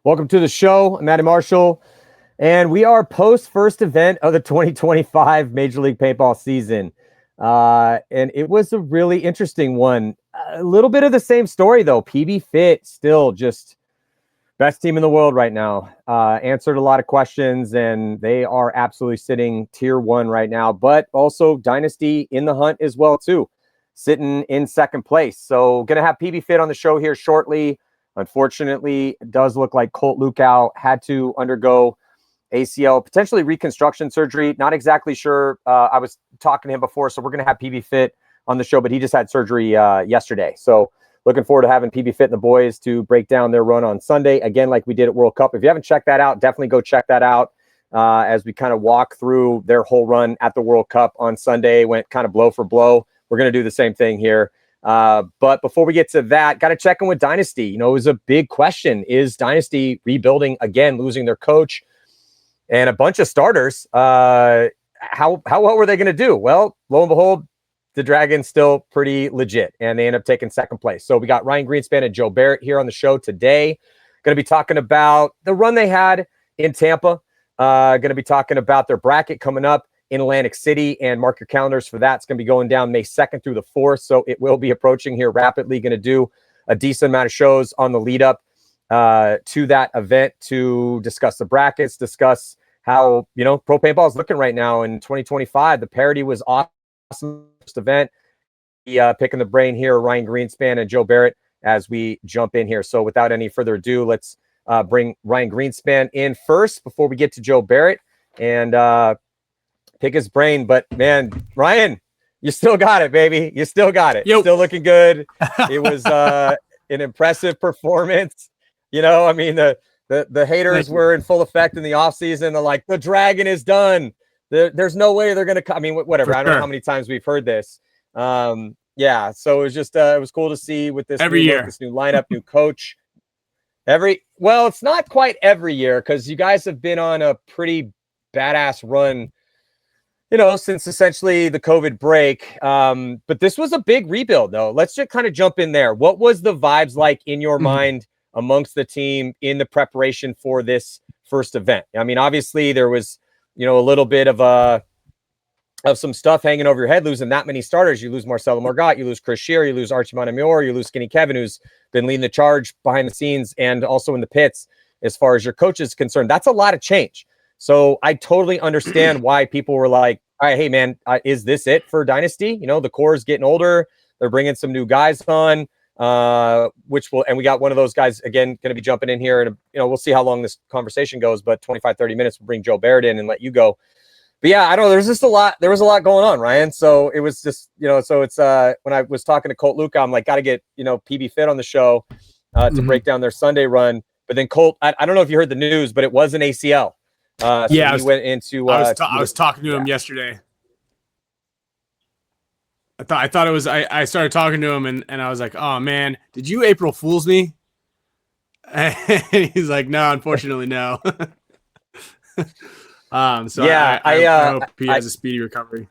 Welcome to the show. I'm Matty Marshall, and we are post-first event of the 2025 Major League Paintball season. And it was a really interesting one. A little bit of the same story, though. PB Fit still just best team in the world right now. Answered a lot of questions, and they are absolutely sitting tier 1 right now, but also Dynasty in the hunt as well, too, sitting in second place. So going to have PB Fit on the show here shortly. Unfortunately, it does look like Colt Lukow had to undergo ACL, potentially reconstruction surgery. Not exactly sure. I was talking to him before, so we're going to have PB Fit on the show, but he just had surgery yesterday. So looking forward to having PB Fit and the boys to break down their run on Sunday, again, like we did at World Cup. If you haven't checked that out, definitely go check that out as we kind of walk through their whole run at the World Cup on Sunday. Went kind of blow for blow. We're going to do the same thing here. But before we get to that, got to check in with Dynasty. You know, it was a big question. Is Dynasty rebuilding again, losing their coach and a bunch of starters? How well were they going to do? Well, lo and behold, the Dragons still pretty legit, and they end up taking second place. So we got Ryan Greenspan and Joe Barrett here on the show today. Going to be talking about the run they had in Tampa. Going to be talking about their bracket coming up in Atlantic City, and mark your calendars for that. It's going to be going down May 2nd through the 4th, so it will be approaching here rapidly. Going to do a decent amount of shows on the lead up to that event to discuss the brackets, discuss how, you know, pro paintball is looking right now in 2025. The parity was awesome first event. Picking the brain here, Ryan Greenspan and Joe Barrett, as we jump in here. So without any further ado, let's bring Ryan Greenspan in first before we get to Joe Barrett and pick his brain. But man, Ryan, you still got it, baby. You still got it. Still looking good. It was an impressive performance. You know, I mean, the haters were in full effect in the offseason. They're like, the Dragon is done. There's no way they're going to, I mean, whatever. I don't know how many times we've heard this. Yeah. So it was just, it was cool to see with this every year, this new lineup, new coach. Well, it's not quite every year, because you guys have been on a pretty badass run, you know, since essentially the COVID break. But this was a big rebuild, though. Let's just kind of jump in there. What was the vibes like in your mind amongst the team in the preparation for this first event? I mean, obviously there was, you know, a little bit of some stuff hanging over your head, losing that many starters. You lose Marcelo Margot, you lose Chris Shear, you lose Archie Montemayor, you lose Skinny Kevin, who's been leading the charge behind the scenes and also in the pits as far as your coach is concerned. That's a lot of change. So I totally understand why people were like, all right, hey, man, is this it for Dynasty? You know, the core is getting older. They're bringing some new guys on, and we got one of those guys, again, going to be jumping in here. And, you know, we'll see how long this conversation goes, but 25, 30 minutes, we'll bring Joe Barrett in and let you go. But yeah, I don't know. There was a lot going on, Ryan. So it was just, you know, so it's, when I was talking to Colt Lukow, I'm like, got to get, you know, PB Fit on the show to break down their Sunday run. But then Colt, I don't know if you heard the news, but it was an ACL. So yeah, he went into. I was talking to him yesterday. I thought it was. I started talking to him and I was like, "Oh man, did you April Fools me?" And he's like, "No, unfortunately, no." So yeah, I hope he has a speedy recovery.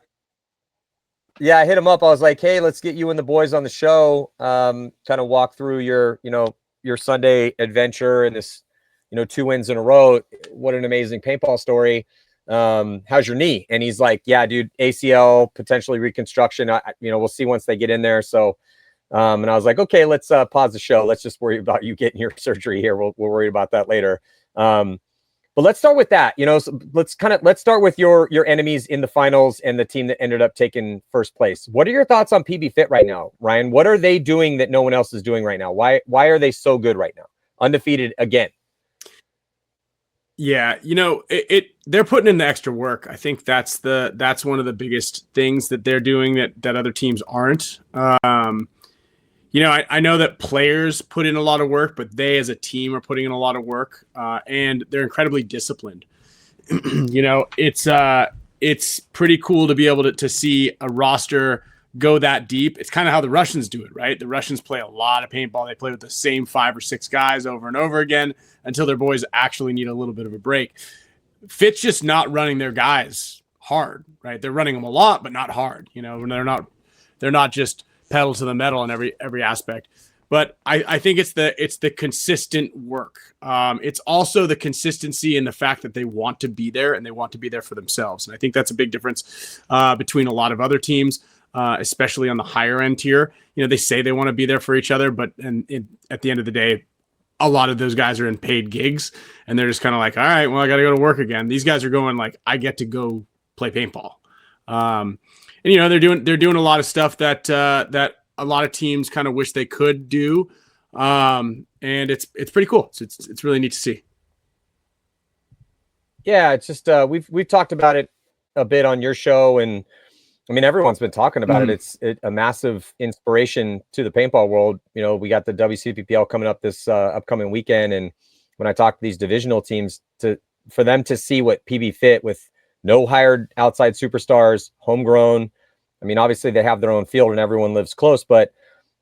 Yeah, I hit him up. I was like, "Hey, let's get you and the boys on the show. Kind of walk through your Sunday adventure and this." 2 wins in a row. What an amazing paintball story. How's your knee? And he's like, yeah, dude, ACL, potentially reconstruction. We'll see once they get in there. So, and I was like, okay, let's pause the show. Let's just worry about you getting your surgery here. We'll worry about that later. But let's start with that. So let's start with your enemies in the finals and the team that ended up taking first place. What are your thoughts on PB Fit right now, Ryan? What are they doing that no one else is doing right now? Why are they so good right now? Undefeated again. Yeah, they're putting in the extra work. I think that's one of the biggest things that they're doing that other teams aren't. I know that players put in a lot of work, but they as a team are putting in a lot of work, and they're incredibly disciplined. It's pretty cool to be able to see a roster go that deep. It's kind of how the Russians do it, right? The Russians play a lot of paintball. They play with the same 5 or 6 guys over and over again until their boys actually need a little bit of a break. Fit's just not running their guys hard, right? They're running them a lot, but not hard. They're not just pedal to the metal in every aspect. But I think it's the consistent work. It's also the consistency in the fact that they want to be there and they want to be there for themselves. And I think that's a big difference between a lot of other teams, especially on the higher end tier. They say they want to be there for each other, but at the end of the day, a lot of those guys are in paid gigs and they're just kind of like, all right, well, I got to go to work again. These guys are going like, I get to go play paintball. And they're doing a lot of stuff that a lot of teams kind of wish they could do. And it's pretty cool. It's really neat to see. Yeah. It's just, we've talked about it a bit on your show, and I mean, everyone's been talking about it. It's a massive inspiration to the paintball world. We got the WCPPL coming up this upcoming weekend. And when I talk to these divisional teams, for them to see what PB Fit with no hired outside superstars, homegrown. I mean, obviously they have their own field and everyone lives close, but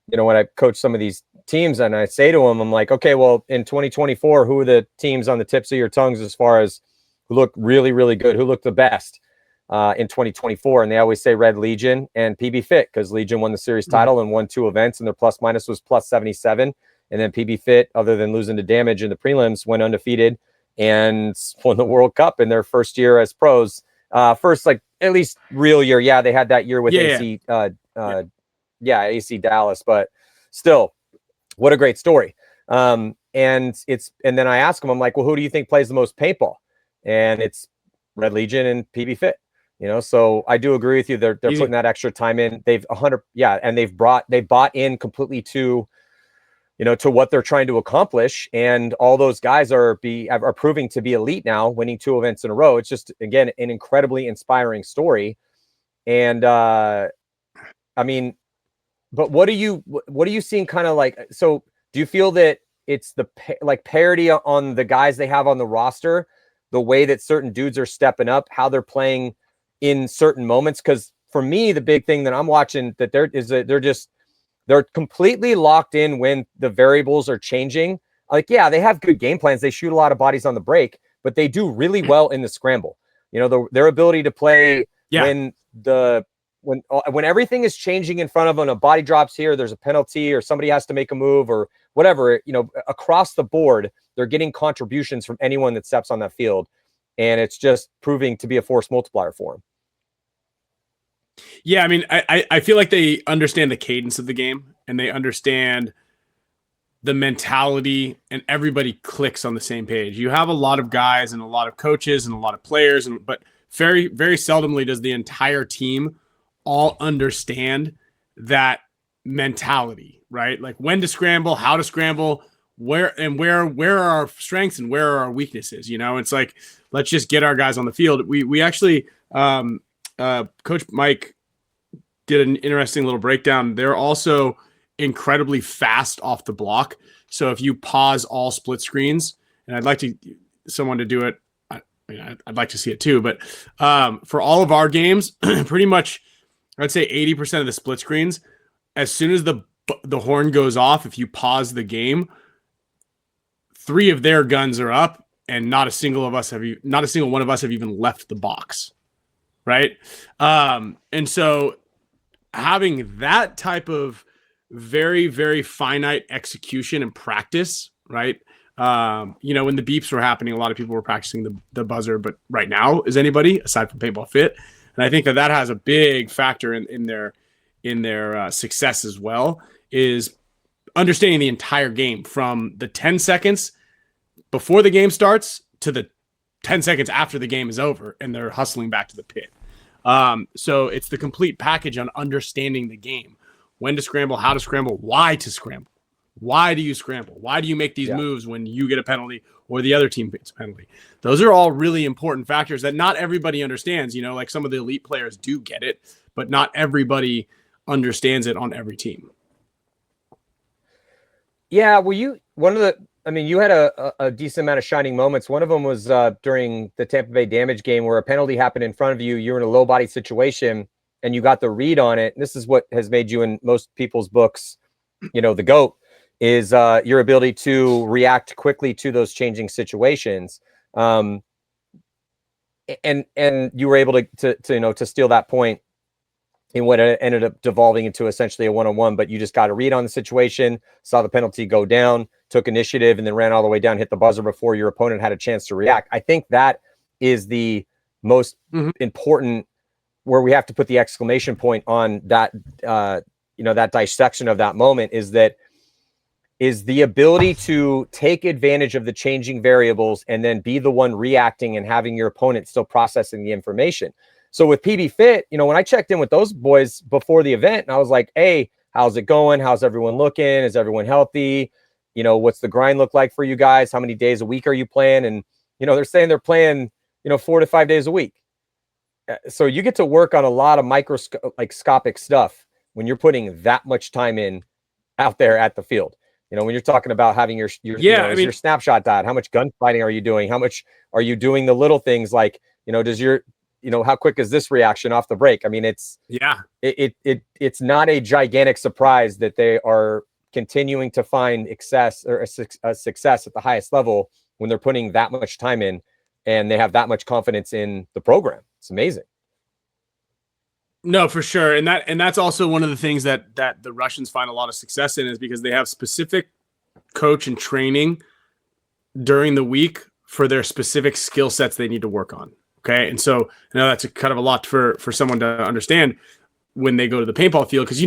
when I coach some of these teams and I say to them, I'm like, okay, well, in 2024, who are the teams on the tips of your tongues as far as who look really, really good, who look the best in 2024? And they always say Red Legion and PB Fit, because Legion won the series title and won 2 events, and their plus minus was plus 77. And then PB Fit, other than losing to Damage in the prelims, went undefeated and won the World Cup in their first year as pros. First, like, at least real year. Yeah, they had that year with AC Dallas, but still, what a great story. And then I ask them, I'm like, well, who do you think plays the most paintball? And it's Red Legion and PB Fit. So I do agree with you. They're putting that extra time in. They've and they've bought in completely to what they're trying to accomplish. And all those guys are proving to be elite now, winning 2 events in a row. It's just, again, an incredibly inspiring story. And I mean, but what are you seeing kind of like, so do you feel that it's the parity on the guys they have on the roster, the way that certain dudes are stepping up, how they're playing in certain moments? Because for me, the big thing that I'm watching that they're completely locked in when the variables are changing. Like, yeah, they have good game plans. They shoot a lot of bodies on the break, but they do really well in the scramble. Their ability to play when everything is changing in front of them, a body drops here, there's a penalty, or somebody has to make a move or whatever, across the board, they're getting contributions from anyone that steps on that field. And it's just proving to be a force multiplier for them. Yeah, I mean, I feel like they understand the cadence of the game and they understand the mentality, and everybody clicks on the same page. You have a lot of guys and a lot of coaches and a lot of players, but very, very seldomly does the entire team all understand that mentality, right? Like when to scramble, how to scramble, where are our strengths and where are our weaknesses? It's like, let's just get our guys on the field. We actually, Coach Mike did an interesting little breakdown. They're also incredibly fast off the block. So if you pause all split screens, and I'd like someone to do it. I'd like to see it too, but for all of our games, pretty much, I'd say 80% of the split screens, as soon as the horn goes off, if you pause the game, 3 of their guns are up, and not a single one of us have even left the box, right? And so having that type of very, very finite execution and practice, right? When the beeps were happening, a lot of people were practicing the buzzer, but right now, is anybody aside from Paintball Fit? And I think that has a big factor in their success as well, is understanding the entire game from the 10 seconds before the game starts to the 10 seconds after the game is over, and they're hustling back to the pit. So it's the complete package on understanding the game, when to scramble, how to scramble, why to scramble. Why do you scramble? Why do you make these moves when you get a penalty or the other team gets a penalty? Those are all really important factors that not everybody understands. Like some of the elite players do get it, but not everybody understands it on every team. Yeah, well, you had a decent amount of shining moments. One of them was during the Tampa Bay Damage game, where a penalty happened in front of you. You're in a low body situation and you got the read on it. And this is what has made you, in most people's books, the GOAT, is your ability to react quickly to those changing situations. And you were able to steal that point in what ended up devolving into essentially a one-on-one, but you just got to read on the situation, saw the penalty go down, took initiative, and then ran all the way down, hit the buzzer before your opponent had a chance to react. I think that is the most important, where we have to put the exclamation point on that, that dissection of that moment, is the ability to take advantage of the changing variables and then be the one reacting and having your opponent still processing the information. So with PB Fit, when I checked in with those boys before the event, and I was like, hey, how's it going? How's everyone looking? Is everyone healthy? What's the grind look like for you guys? How many days a week are you playing? And, they're saying they're playing, 4 to 5 days a week. So you get to work on a lot of microscopic stuff when you're putting that much time in out there at the field. When you're talking about having your your snapshot dot, how much gunfighting are you doing? How much are you doing the little things like, does your, how quick is this reaction off the break? I mean, it's not a gigantic surprise that they are continuing to find success at the highest level when they're putting that much time in and they have that much confidence in the program. It's amazing. No, for sure. And that's also one of the things that the Russians find a lot of success in, is because they have specific coach and training during the week for their specific skill sets they need to work on. Okay. And so I know that's kind of a lot for someone to understand when they go to the paintball field. Cause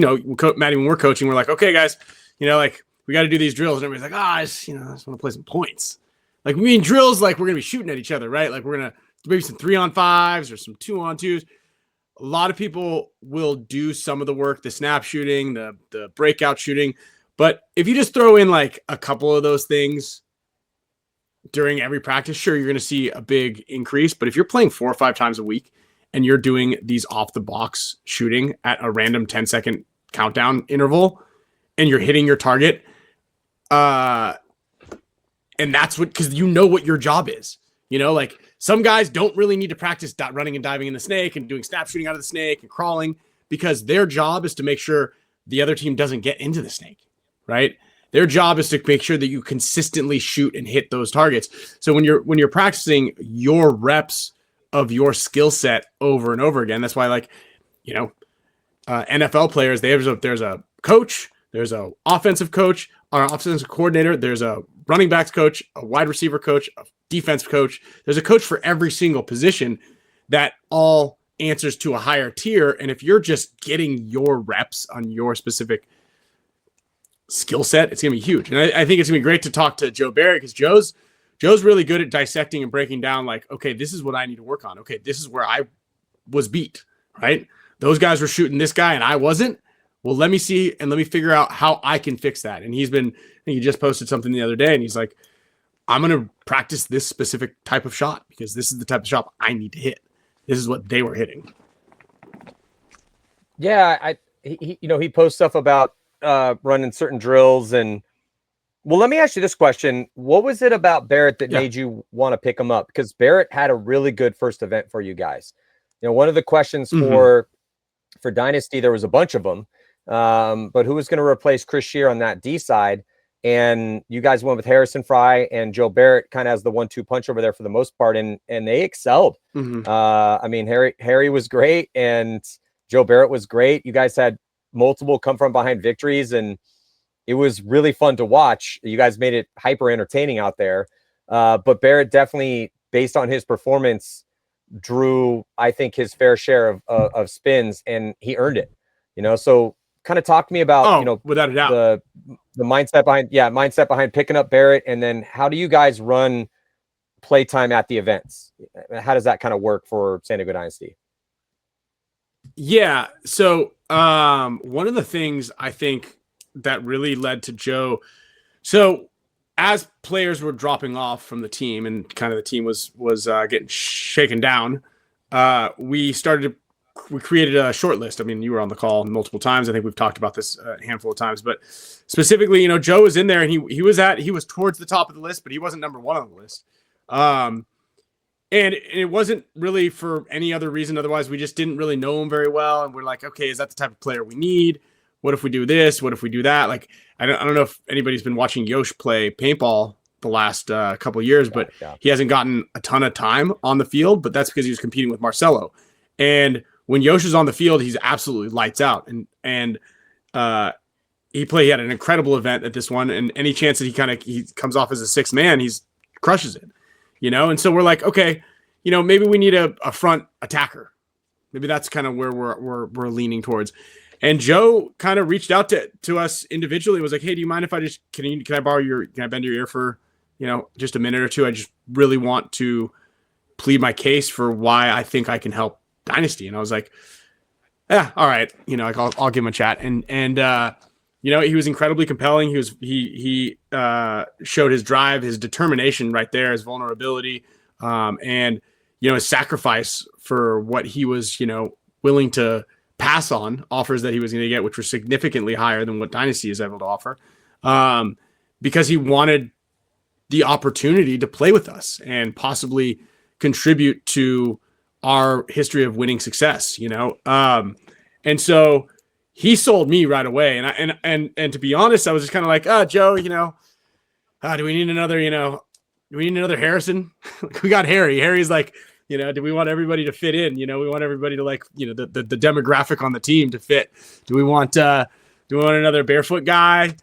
Matty, when we're coaching, we're like, okay, guys, we got to do these drills. And everybody's like, I just want to play some points. Like, we mean drills, like we're going to be shooting at each other, right? Like, we're going to maybe some 3-on-5s or some 2-on-2s. A lot of people will do some of the work, the snap shooting, the breakout shooting. But if you just throw in like a couple of those things during every practice, sure, you're going to see a big increase. But if you're playing 4 or 5 times a week and you're doing these off the box shooting at a random 10-second countdown interval and you're hitting your target, and that's because what your job is. Like, some guys don't really need to practice running and diving in the snake and doing snap shooting out of the snake and crawling, because their job is to make sure the other team doesn't get into the snake, right? Their job is to make sure that you consistently shoot and hit those targets. So when you're practicing your reps of your skill set over and over again, that's why, NFL players, there's a coach, there's a offensive coach, or offensive coordinator, there's a running backs coach, a wide receiver coach, a defense coach. There's a coach for every single position that all answers to a higher tier. And if you're just getting your reps on your specific skill set, it's going to be huge. And I think it's going to be great to talk to Joe Barrett, because Joe's really good at dissecting and breaking down, like, okay, this is what I need to work on. Okay, this is where I was beat, right? Those guys were shooting this guy and I wasn't. Well, let me see and let me figure out how I can fix that. And he just posted something the other day, and he's like, I'm going to practice this specific type of shot because this is the type of shot I need to hit. This is what they were hitting. Yeah, he posts stuff about running certain drills. And well, let me ask you this question. What was it about Barrett that made you want to pick him up? Because Barrett had a really good first event for you guys. One of the questions for Dynasty, there was a bunch of them. But who was going to replace Chris Shear on that D side? And you guys went with Harrison Fry and Joe Barrett kind of as the 1-2 punch over there for the most part. And they excelled. Harry was great and Joe Barrett was great. You guys had multiple come from behind victories, and it was really fun to watch. You guys made it hyper entertaining out there. But Barrett definitely, based on his performance, drew, I think, his fair share of spins, and he earned it. So kind of talk to me about, without a doubt, the mindset behind picking up Barrett. And then how do you guys run playtime at the events? How does that kind of work for San Diego Dynasty? Yeah. So one of the things I think that really led to Joe. So as players were dropping off from the team and kind of the team was getting shaken down, we created a short list. I mean, you were on the call multiple times. I think we've talked about this a handful of times, but specifically, Joe was in there and he was towards the top of the list, but he wasn't number 1 on the list. And it wasn't really for any other reason. Otherwise, we just didn't really know him very well. And we're like, okay, is that the type of player we need? What if we do this? What if we do that? Like, I don't know if anybody's been watching Yosh play paintball the last couple of years, but he hasn't gotten a ton of time on the field, but that's because he was competing with Marcelo. And when Yosh is on the field, he's absolutely lights out. And he had an incredible event at this one, and any chance that he comes off as a sixth man, he's crushes it, And so we're like, okay, maybe we need a front attacker. Maybe that's kind of where we're leaning towards. And Joe kind of reached out to us individually. Was like, hey, do you mind if I can I borrow can I bend your ear for, just a minute or two? I just really want to plead my case for why I think I can help Dynasty. And I was like, yeah, all right. I'll give him a chat. And he was incredibly compelling. He showed his drive, his determination right there, his vulnerability, and his sacrifice for what he was, willing to pass on offers that he was going to get, which were significantly higher than what Dynasty is able to offer, because he wanted the opportunity to play with us and possibly contribute to our history of winning success, and so he sold me right away. And to be honest, I was just kind of like, Joe, do we need another Harrison? We got Harry. Harry's like, do we want everybody to fit in? We want everybody to the demographic on the team to fit. Do we want another barefoot guy?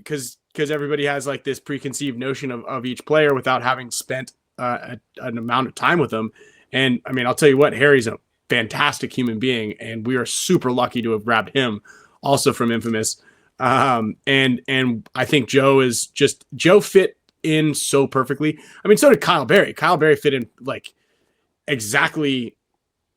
Because everybody has like this preconceived notion of each player without having spent an amount of time with them. And I mean, I'll tell you what, Harry's a fantastic human being, and we are super lucky to have grabbed him also from Infamous. And I think Joe fit in so perfectly. I mean, so did Kyle Berry. Kyle Berry fit in like exactly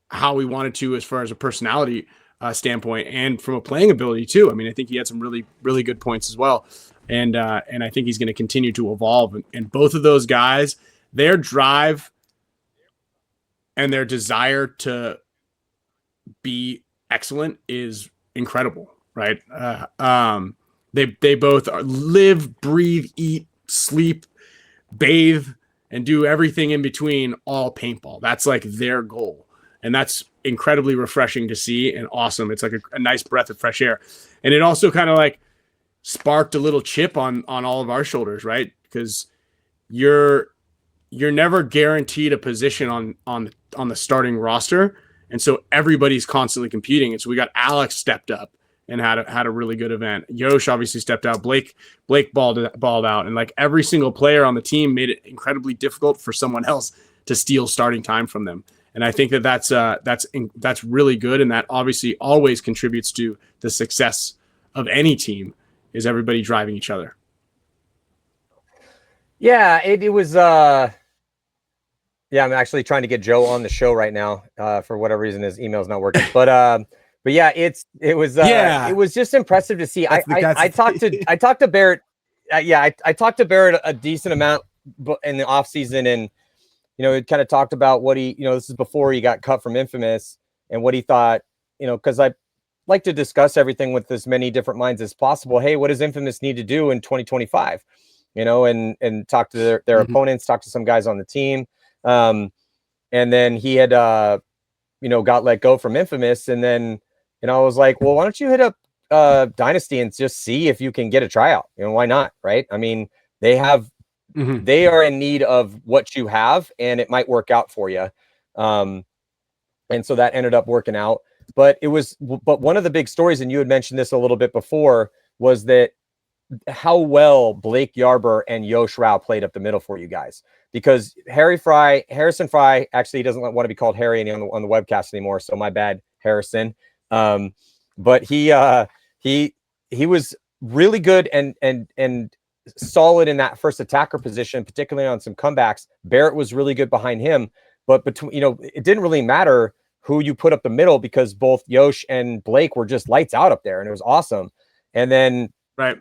how we wanted to as far as a personality standpoint and from a playing ability too. I mean, I think he had some really, really good points as well. And I think he's going to continue to evolve. And both of those guys, their drive and their desire to be excellent is incredible, right? They both live, breathe, eat, sleep, bathe, and do everything in between, all paintball. That's like their goal. And that's incredibly refreshing to see and awesome. It's like a nice breath of fresh air. And it also kind of like sparked a little chip on all of our shoulders, right? Because you're never guaranteed a position on the starting roster. And so everybody's constantly competing. And so we got Alex stepped up and had a really good event. Yosh obviously stepped out. Blake balled out. And like every single player on the team made it incredibly difficult for someone else to steal starting time from them. And I think that's really good. And that obviously always contributes to the success of any team, is everybody driving each other. Yeah, it was I'm actually trying to get Joe on the show right now. For whatever reason, his email's not working. But yeah, it was just impressive to see. I talked to Barrett. I talked to Barrett a decent amount in the off season, and he kind of talked about what he, this is before he got cut from Infamous, and what he thought, because I like to discuss everything with as many different minds as possible. Hey, what does Infamous need to do in 2025? And talk to their mm-hmm. opponents, talk to some guys on the team. And then he had, got let go from Infamous. And then, I was like, well, why don't you hit up Dynasty and just see if you can get a tryout? Why not? Right. I mean, they are in need of what you have, and it might work out for you. And so that ended up working out. But one of the big stories, and you had mentioned this a little bit before, was that how well Blake Yarber and Yosh Rao played up the middle for you guys. Because Harrison Fry, actually, he doesn't want to be called Harry on the webcast anymore, so my bad, Harrison. But he was really good and solid in that first attacker position, particularly on some comebacks. Barrett was really good behind him, but it didn't really matter who you put up the middle, because both Yosh and Blake were just lights out up there, and it was awesome. And then, right,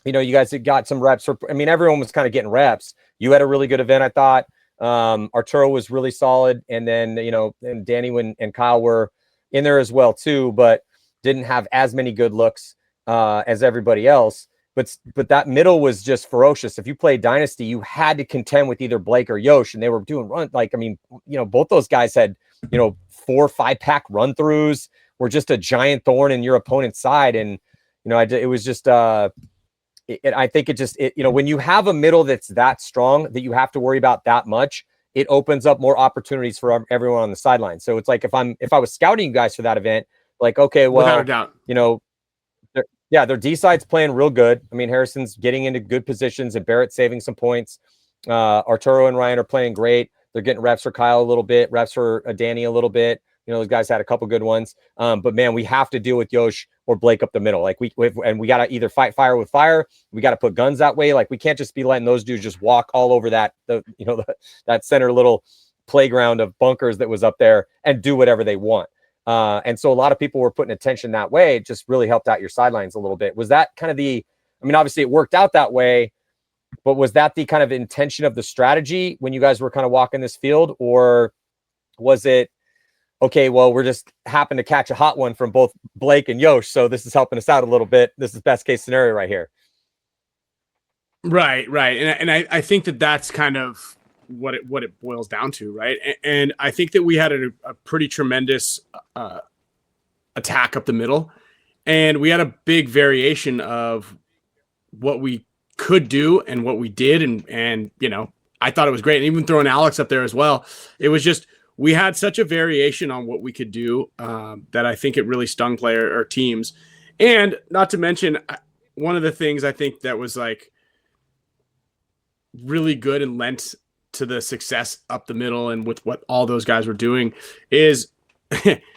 you guys had got some reps. Everyone was kind of getting reps. You had a really good event, I thought. Arturo was really solid, and then and Danny and Kyle were in there as well too, but didn't have as many good looks as everybody else. But that middle was just ferocious. If you played Dynasty, you had to contend with either Blake or Yosh, and they were doing both those guys had 4 or 5 pack run throughs, were just a giant thorn in your opponent's side. And it was just I think when you have a middle that's that strong that you have to worry about that much, it opens up more opportunities for everyone on the sideline. So it's like if I was scouting you guys for that event, like, okay, well, without a doubt, you know, their D side's playing real good. I mean, Harrison's getting into good positions and Barrett saving some points. Arturo and Ryan are playing great. They're getting reps for Kyle a little bit, reps for Danny a little bit. You know, those guys had a couple good ones. But man, we have to deal with Yosh or Blake up the middle. Like we got to either fight fire with fire. We got to put guns that way. Like we can't just be letting those dudes just walk all over that center little playground of bunkers that was up there and do whatever they want. And so a lot of people were putting attention that way. It just really helped out your sidelines a little bit. Was that kind of obviously it worked out that way, but was that the kind of intention of the strategy when you guys were kind of walking this field? Or was it, okay, well, we're just happen to catch a hot one from both Blake and Yosh, so this is helping us out a little bit. This is best case scenario right here. Right. And I think that's kind of what it boils down to, right? And I think that we had a pretty tremendous attack up the middle, and we had a big variation of what we could do and what we did, and I thought it was great. And even throwing Alex up there as well, it was just we had such a variation on what we could do that I think it really stung player or teams. And not to mention, one of the things I think that was like really good and lent to the success up the middle and with what all those guys were doing is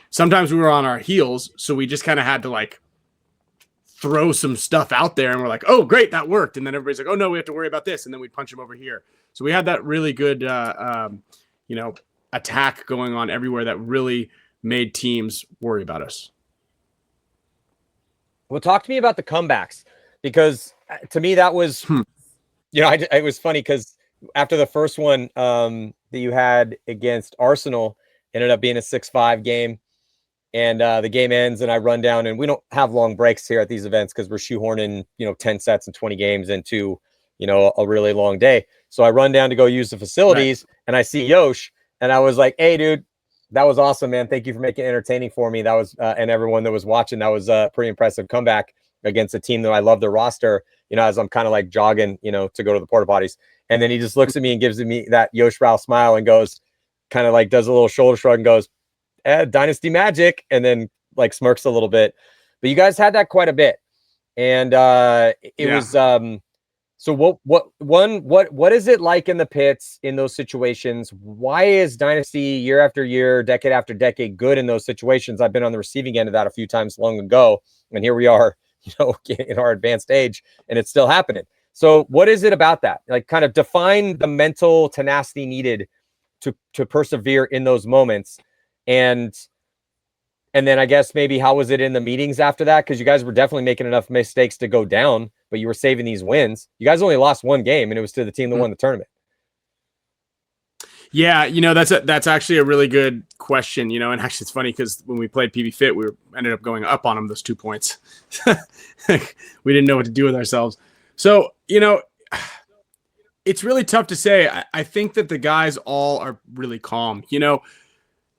sometimes we were on our heels. So we just kind of had to like throw some stuff out there and we're like, oh, great, that worked. And then everybody's like, oh no, we have to worry about this. And then we'd punch them over here. So we had that really good, attack going on everywhere that really made teams worry about us. Well, talk to me about the comebacks, because to me that was, it was funny because after the first one that you had against Arsenal ended up being a 6-5 game, and the game ends and I run down, and we don't have long breaks here at these events because we're shoehorning 10 sets and 20 games into a really long day. So I run down to go use the facilities, right, and I see Yosh. And I was like, hey, dude, that was awesome, man. Thank you for making it entertaining for me. That was, and everyone that was watching, that was a pretty impressive comeback against a team that I love their roster, as I'm kind of like jogging, to go to the porta potties. And then he just looks at me and gives me that Yosh Rao smile and goes, kind of like does a little shoulder shrug and goes, Dynasty Magic. And then like smirks a little bit. But you guys had that quite a bit. And it was, so what is it like in the pits in those situations? Why is Dynasty year after year, decade after decade good in those situations? I've been on the receiving end of that a few times long ago, and here we are, in our advanced age, and it's still happening. So what is it about that? Like, kind of define the mental tenacity needed to persevere in those moments, and then I guess maybe how was it in the meetings after that? Because you guys were definitely making enough mistakes to go down, but you were saving these wins. You guys only lost one game, and it was to the team that won the tournament. Yeah, that's actually a really good question. And actually it's funny because when we played PB Fit, we ended up going up on them those 2 points. We didn't know what to do with ourselves. So, it's really tough to say. I think that the guys all are really calm.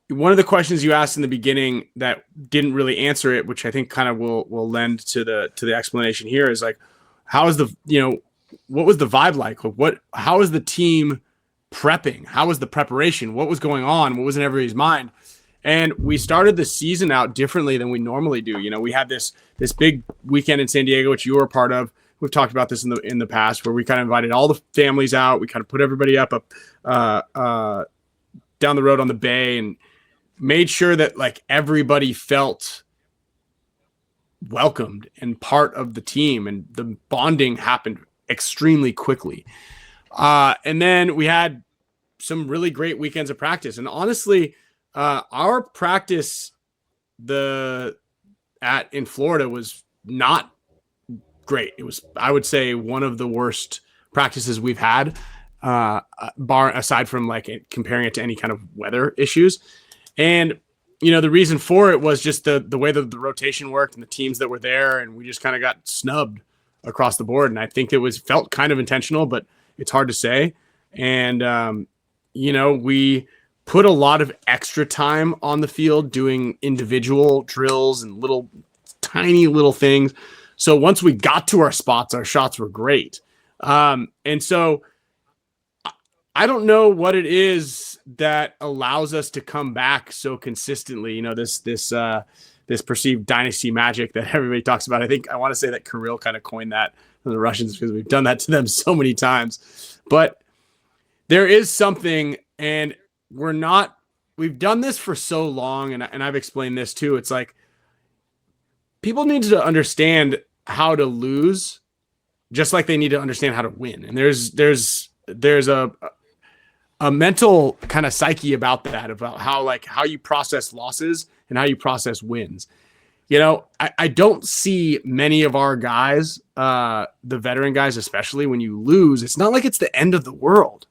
One of the questions you asked in the beginning that didn't really answer it, which I think kind of will lend to the explanation here, is like, how is what was the vibe like? How is the team prepping? How was the preparation? What was going on? What was in everybody's mind? And we started the season out differently than we normally do. We had this big weekend in San Diego, which you were a part of. We've talked about this in the past, where we kind of invited all the families out. We kind of put everybody up down the road on the bay and made sure that like everybody felt welcomed and part of the team, and the bonding happened extremely quickly. And then we had some really great weekends of practice. And honestly, our practice in Florida was not great. It was, I would say, one of the worst practices we've had, aside from like comparing it to any kind of weather issues. And, the reason for it was just the way that the rotation worked and the teams that were there. And we just kind of got snubbed across the board. And I think it felt kind of intentional, but it's hard to say. And, we put a lot of extra time on the field doing individual drills and tiny little things. So once we got to our spots, our shots were great. And so, I don't know what it is that allows us to come back so consistently. You know, this perceived dynasty magic that everybody talks about. I want to say that Kirill kind of coined that from the Russians because we've done that to them so many times. But there is something, and we've done this for so long, and I've explained this too. It's like people need to understand how to lose just like they need to understand how to win. And there's a mental kind of psyche about that, about how you process losses and how you process wins. You know, I don't see many of our guys, the veteran guys, especially when you lose, it's not like it's the end of the world.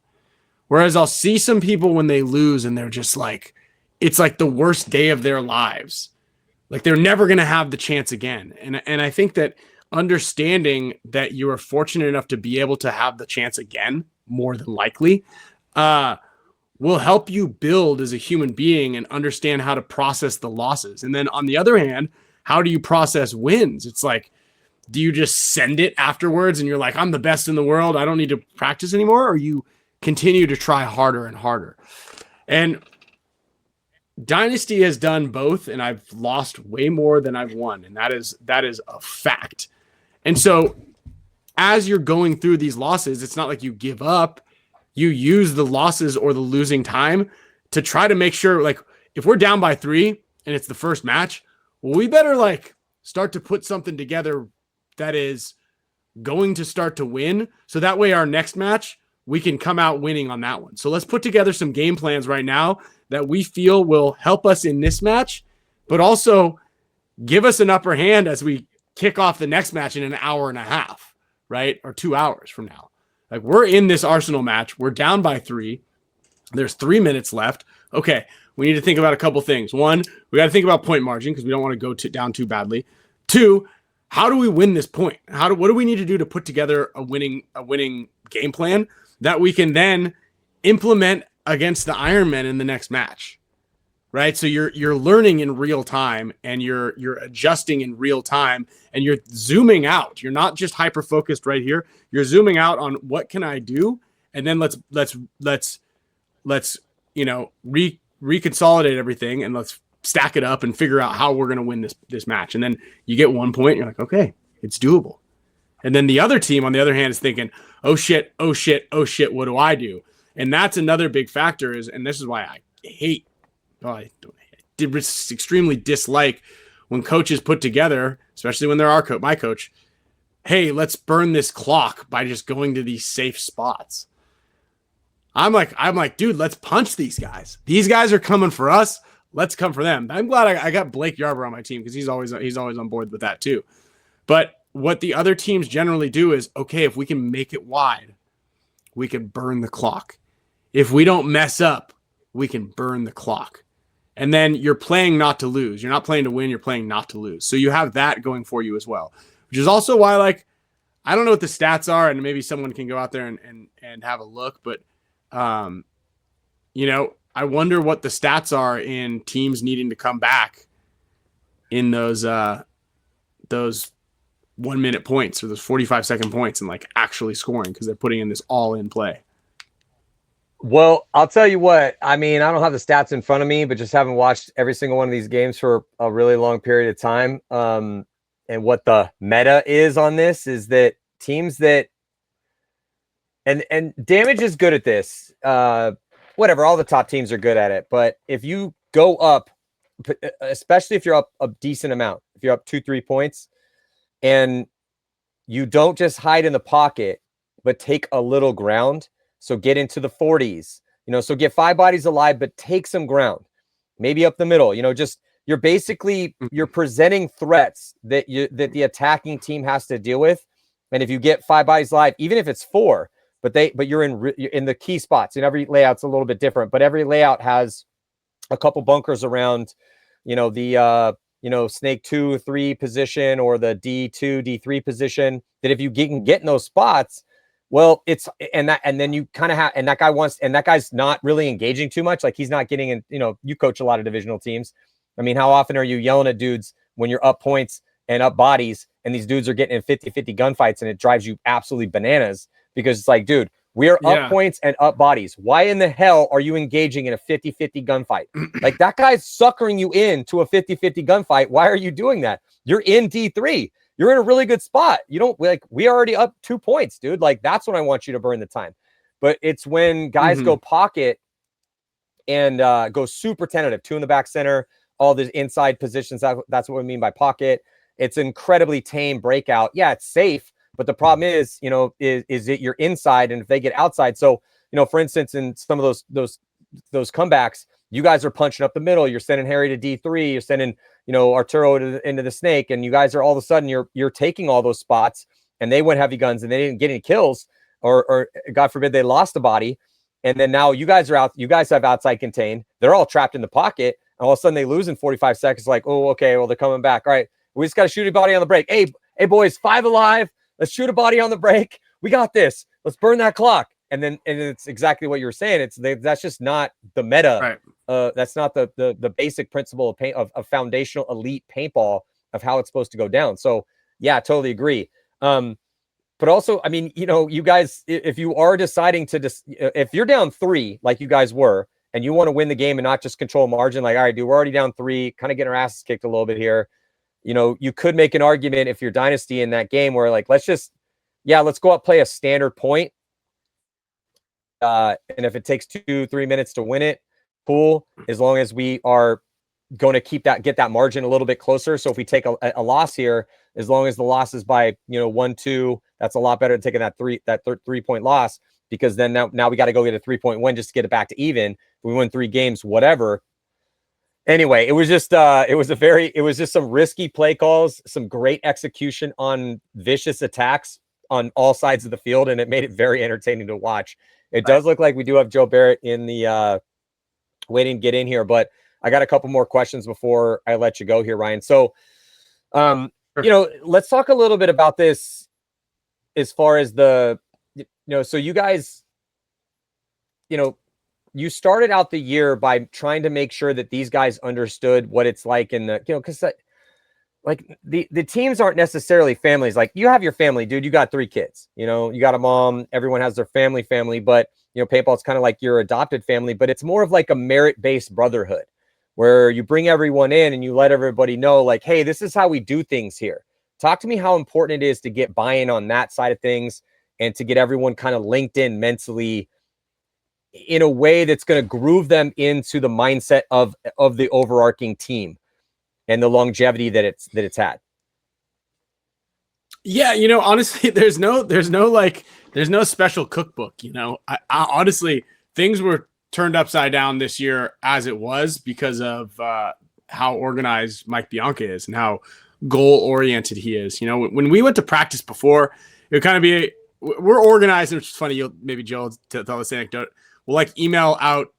Whereas I'll see some people when they lose and they're just like, it's like the worst day of their lives. Like they're never going to have the chance again. And I think that understanding that you are fortunate enough to be able to have the chance again, more than likely, will help you build as a human being and understand how to process the losses. And then on the other hand, how do you process wins? It's like, do you just send it afterwards and you're like, I'm the best in the world, I don't need to practice anymore? Or you continue to try harder and harder? And Dynasty has done both, and I've lost way more than I've won. And that is a fact. And so as you're going through these losses, it's not like you give up. You use the losses or the losing time to try to make sure, like, if we're down by 3 and it's the first match, well, we better like start to put something together that is going to start to win. So that way our next match, we can come out winning on that one. So let's put together some game plans right now that we feel will help us in this match, but also give us an upper hand as we kick off the next match in an hour and a half, right? Or 2 hours from now. Like, we're in this Arsenal match. We're down by 3. There's 3 minutes left. Okay, we need to think about a couple things. 1, we got to think about point margin because we don't want to go down too badly. 2, how do we win this point? What do we need to do to put together a winning game plan that we can then implement against the Ironmen in the next match? Right? So you're learning in real time, and you're adjusting in real time, and you're zooming out. You're not just hyper focused right here. You're zooming out on what can I do, and then let's reconsolidate everything, and let's stack it up and figure out how we're going to win this match. And then you get 1 point, and you're like, okay, it's doable. And then the other team, on the other hand, is thinking, oh shit, what do I do? And that's another big factor and this is why I extremely dislike when coaches put together, especially when they're my coach, hey, let's burn this clock by just going to these safe spots. I'm like, dude, let's punch these guys. These guys are coming for us. Let's come for them. I'm glad I got Blake Yarber on my team because he's always on board with that too. But what the other teams generally do is, okay, if we can make it wide, we can burn the clock. If we don't mess up, we can burn the clock. And then you're playing not to lose. You're not playing to win. You're playing not to lose. So you have that going for you as well, which is also why, like, I don't know what the stats are, and maybe someone can go out there and have a look. But, I wonder what the stats are in teams needing to come back in those 1 minute points or those 45-second points and like actually scoring because they're putting in this all in play. Well, I'll tell you what, I mean, I don't have the stats in front of me, but just having watched every single one of these games for a really long period of time, and what the meta is on this is that teams that, and Damage is good at this, whatever, all the top teams are good at it, but if you go up, especially if you're up a decent amount, if you're up 2-3 points, and you don't just hide in the pocket, but take a little ground, so get into the 40s, so get 5 bodies alive, but take some ground, maybe up the middle, you're presenting threats that the attacking team has to deal with. And if you get 5 bodies alive, even if it's 4, but you're in the key spots, and every layout's a little bit different, but every layout has a couple bunkers around, the snake 2-3 position or the D2, D3 position, that if you can get in those spots, well, and then you kind of have, and that guy's not really engaging too much. Like, he's not getting in, you coach a lot of divisional teams. I mean, how often are you yelling at dudes when you're up points and up bodies, and these dudes are getting in 50-50 gunfights, and it drives you absolutely bananas because it's like, dude, We are up points and up bodies. Why in the hell are you engaging in a 50-50 gunfight? Like, that guy's suckering you into a 50-50 gunfight. Why are you doing that? You're in D3. You're in a really good spot. You don't, like, we are already up 2 points, dude. Like, that's when I want you to burn the time. But it's when guys go pocket and go super tentative, 2 in the back center, all the inside positions. That's what we mean by pocket. It's incredibly tame breakout. Yeah, it's safe. But the problem is, you know, is it you're inside, and if they get outside. So, you know, for instance, in some of those comebacks, you guys are punching up the middle. You're sending Harry to D3. You're sending, you know, Arturo into the snake, and you guys are all of a sudden you're taking all those spots, and they went heavy guns, and they didn't get any kills, or God forbid they lost a body, and then now you guys are out. You guys have outside contain. They're all trapped in the pocket, and all of a sudden they lose in 45 seconds. Like, oh, okay, well, they're coming back. All right, we just got to shoot a body on the break. Hey, boys, 5 alive. Let's shoot a body on the break. We got this. Let's burn that clock. And it's exactly what you were saying. That's just not the meta. Right. That's not the basic principle of foundational elite paintball of how it's supposed to go down. So yeah, I totally agree. But also, I mean, you know, you guys, if you are deciding to if you're down 3 like you guys were, and you want to win the game and not just control margin, like, all right, dude, we're already down 3, kind of getting our asses kicked a little bit here. You know, you could make an argument if you're Dynasty in that game where, like, let's go up, play a standard point. And if it takes 2-3 minutes to win it, cool. As long as we are going to get that margin a little bit closer. So if we take a loss here, as long as the loss is by, you know, 1-2, that's a lot better than taking that 3-point loss, because then now we got to go get a 3-point win just to get it back to even. If we win 3 games, whatever. Anyway, it was just some risky play calls, some great execution on vicious attacks on all sides of the field, and it made it very entertaining to watch. It does look like we do have Joe Barrett in the waiting to get in here, but I got a couple more questions before I let you go here, Ryan. So, you know, let's talk a little bit about this as far as so you guys, you know, you started out the year by trying to make sure that these guys understood what it's like in the, you know, because like the teams aren't necessarily families. Like, you have your family, dude. You got 3 kids, you know, you got a mom, everyone has their family, but, you know, paintball's kind of like your adopted family, but it's more of like a merit-based brotherhood where you bring everyone in and you let everybody know, like, hey, this is how we do things here. Talk to me how important it is to get buy-in on that side of things and to get everyone kind of linked in mentally in a way that's going to groove them into the mindset of the overarching team and the longevity that it's had. Yeah, you know, honestly, there's no special cookbook. You know, I honestly, things were turned upside down this year as it was because of how organized Mike Bianca is and how goal oriented he is. You know, when we went to practice before, it would kind of be, we're organized, which is funny. Maybe Joe will tell this anecdote. We'll like email out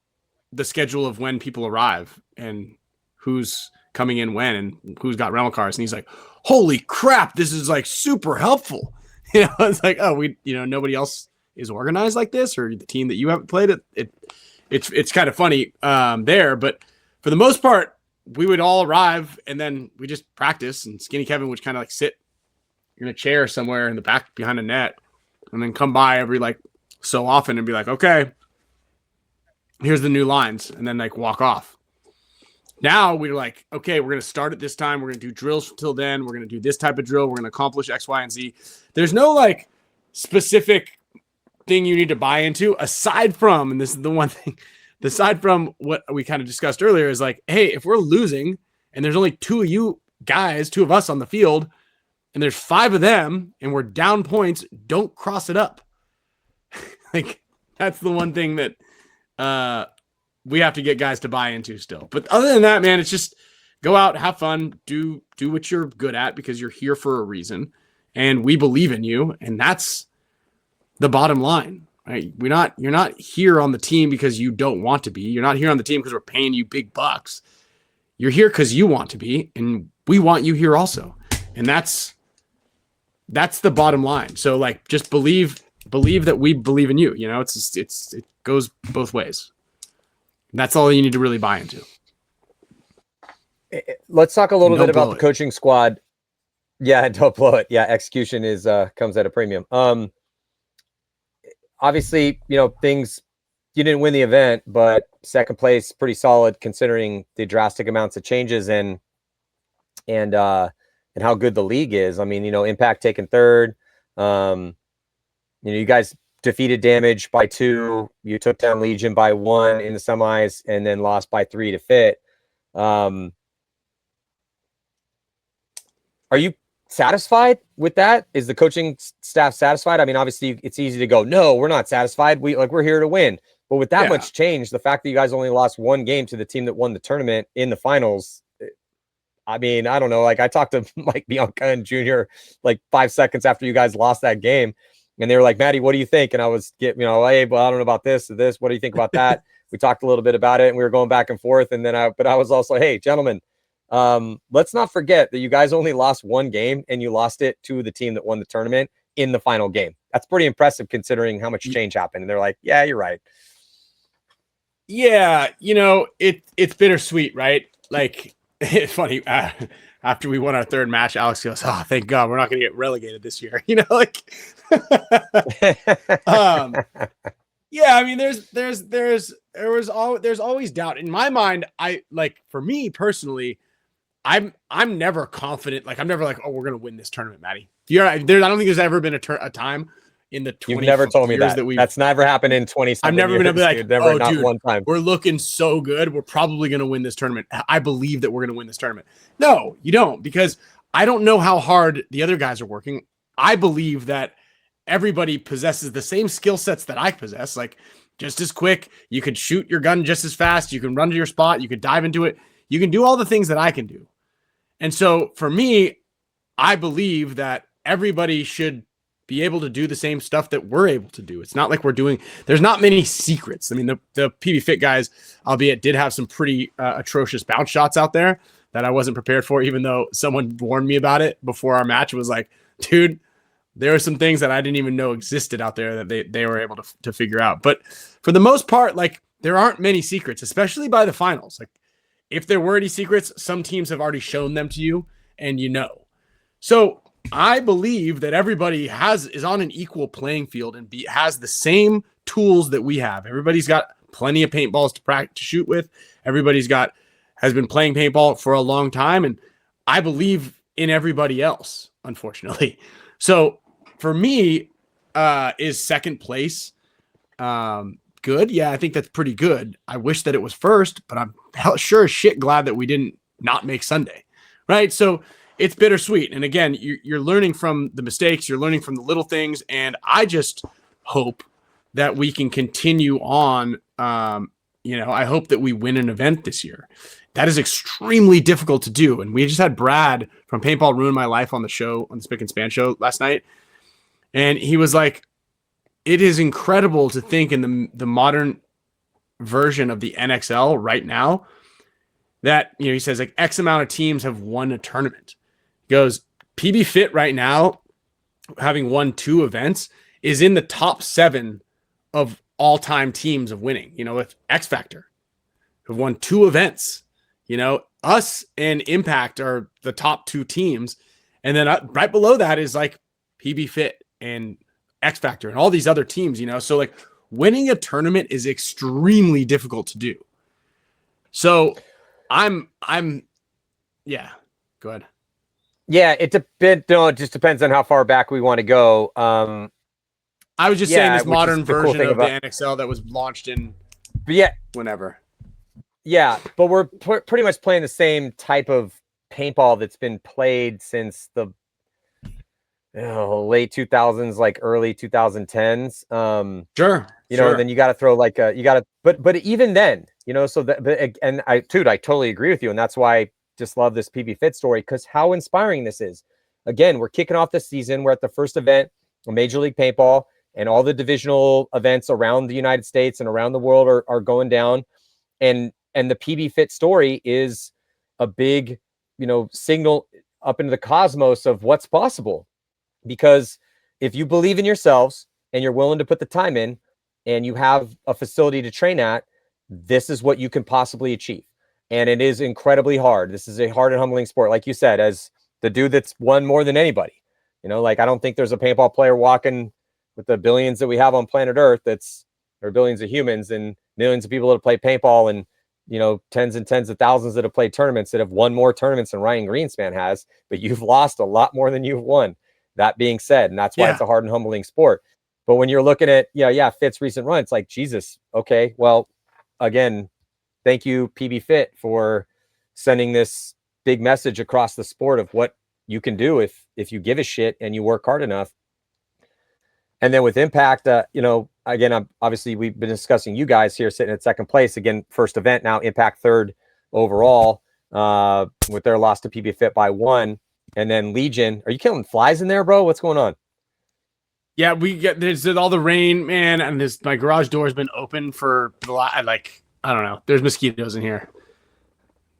the schedule of when people arrive and who's coming in when and who's got rental cars. And he's like, holy crap, this is like super helpful. You know, it's like, oh, nobody else is organized like this, or the team that you haven't played it's kind of funny there. But for the most part, we would all arrive and then we just practice, and Skinny Kevin would kind of like sit in a chair somewhere in the back behind a net and then come by every like so often and be like, okay, here's the new lines, and then like walk off. Now we're like, okay, we're going to start at this time. We're going to do drills until then. We're going to do this type of drill. We're going to accomplish X, Y, and Z. There's no like specific thing you need to buy into aside from, and this is the one thing, aside from what we kind of discussed earlier, is like, hey, if we're losing and there's only 2 of you guys, 2 of us on the field, and there's 5 of them and we're down points, don't cross it up. Like, that's the one thing that we have to get guys to buy into still. But other than that, man, it's just go out, have fun, do what you're good at, because you're here for a reason and we believe in you. And that's the bottom line, right? You're not here on the team because you don't want to be. You're not here on the team because we're paying you big bucks. You're here because you want to be, and we want you here also. And that's the bottom line. So like, just believe that we believe in you. You know, it goes both ways. And that's all you need to really buy into. Let's talk a little bit about the coaching squad. Yeah, don't blow it. Yeah, execution is comes at a premium. obviously, things, you didn't win the event, but second place, pretty solid considering the drastic amounts of changes and how good the league is. I mean, Impact taking third. You guys defeated Damage by 2. You took down Legion by 1 in the semis, and then lost by 3 to Fit. Are you satisfied with that? Is the coaching staff satisfied? I mean, obviously, it's easy to go, no, we're not satisfied. We're here to win. But with that much change, the fact that you guys only lost 1 game to the team that won the tournament in the finals, I mean, I don't know. Like, I talked to Mike Bianca and Junior like 5 seconds after you guys lost that game, and they were like, Matty, what do you think? And I was hey, well, I don't know about this or this. What do you think about that? We talked a little bit about it, and we were going back and forth. And then I was also, hey, gentlemen, let's not forget that you guys only lost 1 game, and you lost it to the team that won the tournament in the final game. That's pretty impressive considering how much change happened. And they're like, yeah, you're right. Yeah, it's bittersweet, right? Like, it's funny. After we won our 3rd match, Alex goes, "Oh, thank God, we're not going to get relegated this year." Like, yeah. I mean, there's always doubt in my mind. For me personally, I'm never confident. Like, I'm never like, oh, we're going to win this tournament, Matty. I don't think there's ever been a time in the 20 You've never told me that. That's never happened in 20. I've never been able to be like, never, not dude, one time. We're looking so good. We're probably going to win this tournament. I believe that we're going to win this tournament. No, you don't, because I don't know how hard the other guys are working. I believe that everybody possesses the same skill sets that I possess. Like, just as quick, you could shoot your gun just as fast. You can run to your spot. You could dive into it. You can do all the things that I can do. And so for me, I believe that everybody should be able to do the same stuff that we're able to do. It's not like there's not many secrets. I mean, the PB Fit guys, albeit, did have some pretty atrocious bounce shots out there that I wasn't prepared for, even though someone warned me about it before our match. It was like, dude, there are some things that I didn't even know existed out there that they were able to figure out. But for the most part, like, there aren't many secrets, especially by the finals. Like, if there were any secrets, some teams have already shown them to you, and So I believe that everybody is on an equal playing field and has the same tools that we have. Everybody's got plenty of paintballs to shoot with. Everybody's has been playing paintball for a long time, and I believe in everybody else, unfortunately. So for me, is second place good? Yeah, I think that's pretty good. I wish that it was first, but I'm sure as shit glad that we didn't not make Sunday, right? So it's bittersweet. And again, you're learning from the mistakes, you're learning from the little things. And I just hope that we can continue on. I hope that we win an event this year. That is extremely difficult to do. And we just had Brad from Paintball Ruin My Life on the show, on the Spick and Span show last night. And he was like, it is incredible to think in the modern version of the NXL right now that, he says, like, X amount of teams have won a tournament. Goes, PB Fit right now, having won 2 events, is in the top 7 of all-time teams of winning. With X Factor, have won 2 events. Us and Impact are the top 2 teams, and then right below that is like PB Fit and X Factor and all these other teams. So, like, winning a tournament is extremely difficult to do. So yeah, go ahead. Yeah, it just depends on how far back we want to go. I was just saying this modern version of the NXL that was launched in whenever. Yeah, but we're pretty much playing the same type of paintball that's been played since the late 2000s, like early 2010s. Sure. Then you got to throw but even then, I totally agree with you. And that's why I just love this PB Fit story, because how inspiring this is. Again, we're kicking off the season. We're at the first event of Major League Paintball, and all the divisional events around the United States and around the world are going down. And the PB Fit story is a big, signal up into the cosmos of what's possible. Because if you believe in yourselves and you're willing to put the time in and you have a facility to train at, this is what you can possibly achieve. And it is incredibly hard. This is a hard and humbling sport. Like you said, as the dude that's won more than anybody, I don't think there's a paintball player walking with the billions that we have on planet Earth, or billions of humans and millions of people that play paintball, and tens and tens of thousands that have played tournaments, that have won more tournaments than Ryan Greenspan has, but you've lost a lot more than you've won. That being said, and that's why it's a hard and humbling sport. But when you're looking at Fit's recent run, it's like, Jesus, okay, well, again, thank you, PB Fit, for sending this big message across the sport of what you can do if you give a shit and you work hard enough. And then with Impact, again, obviously we've been discussing you guys here sitting at second place. Again, first event now, Impact third overall, with their loss to PB Fit by 1. And then Legion, are you killing flies in there, bro? What's going on? Yeah, there's all the rain, man, and my garage door has been open for I don't know. There's mosquitoes in here.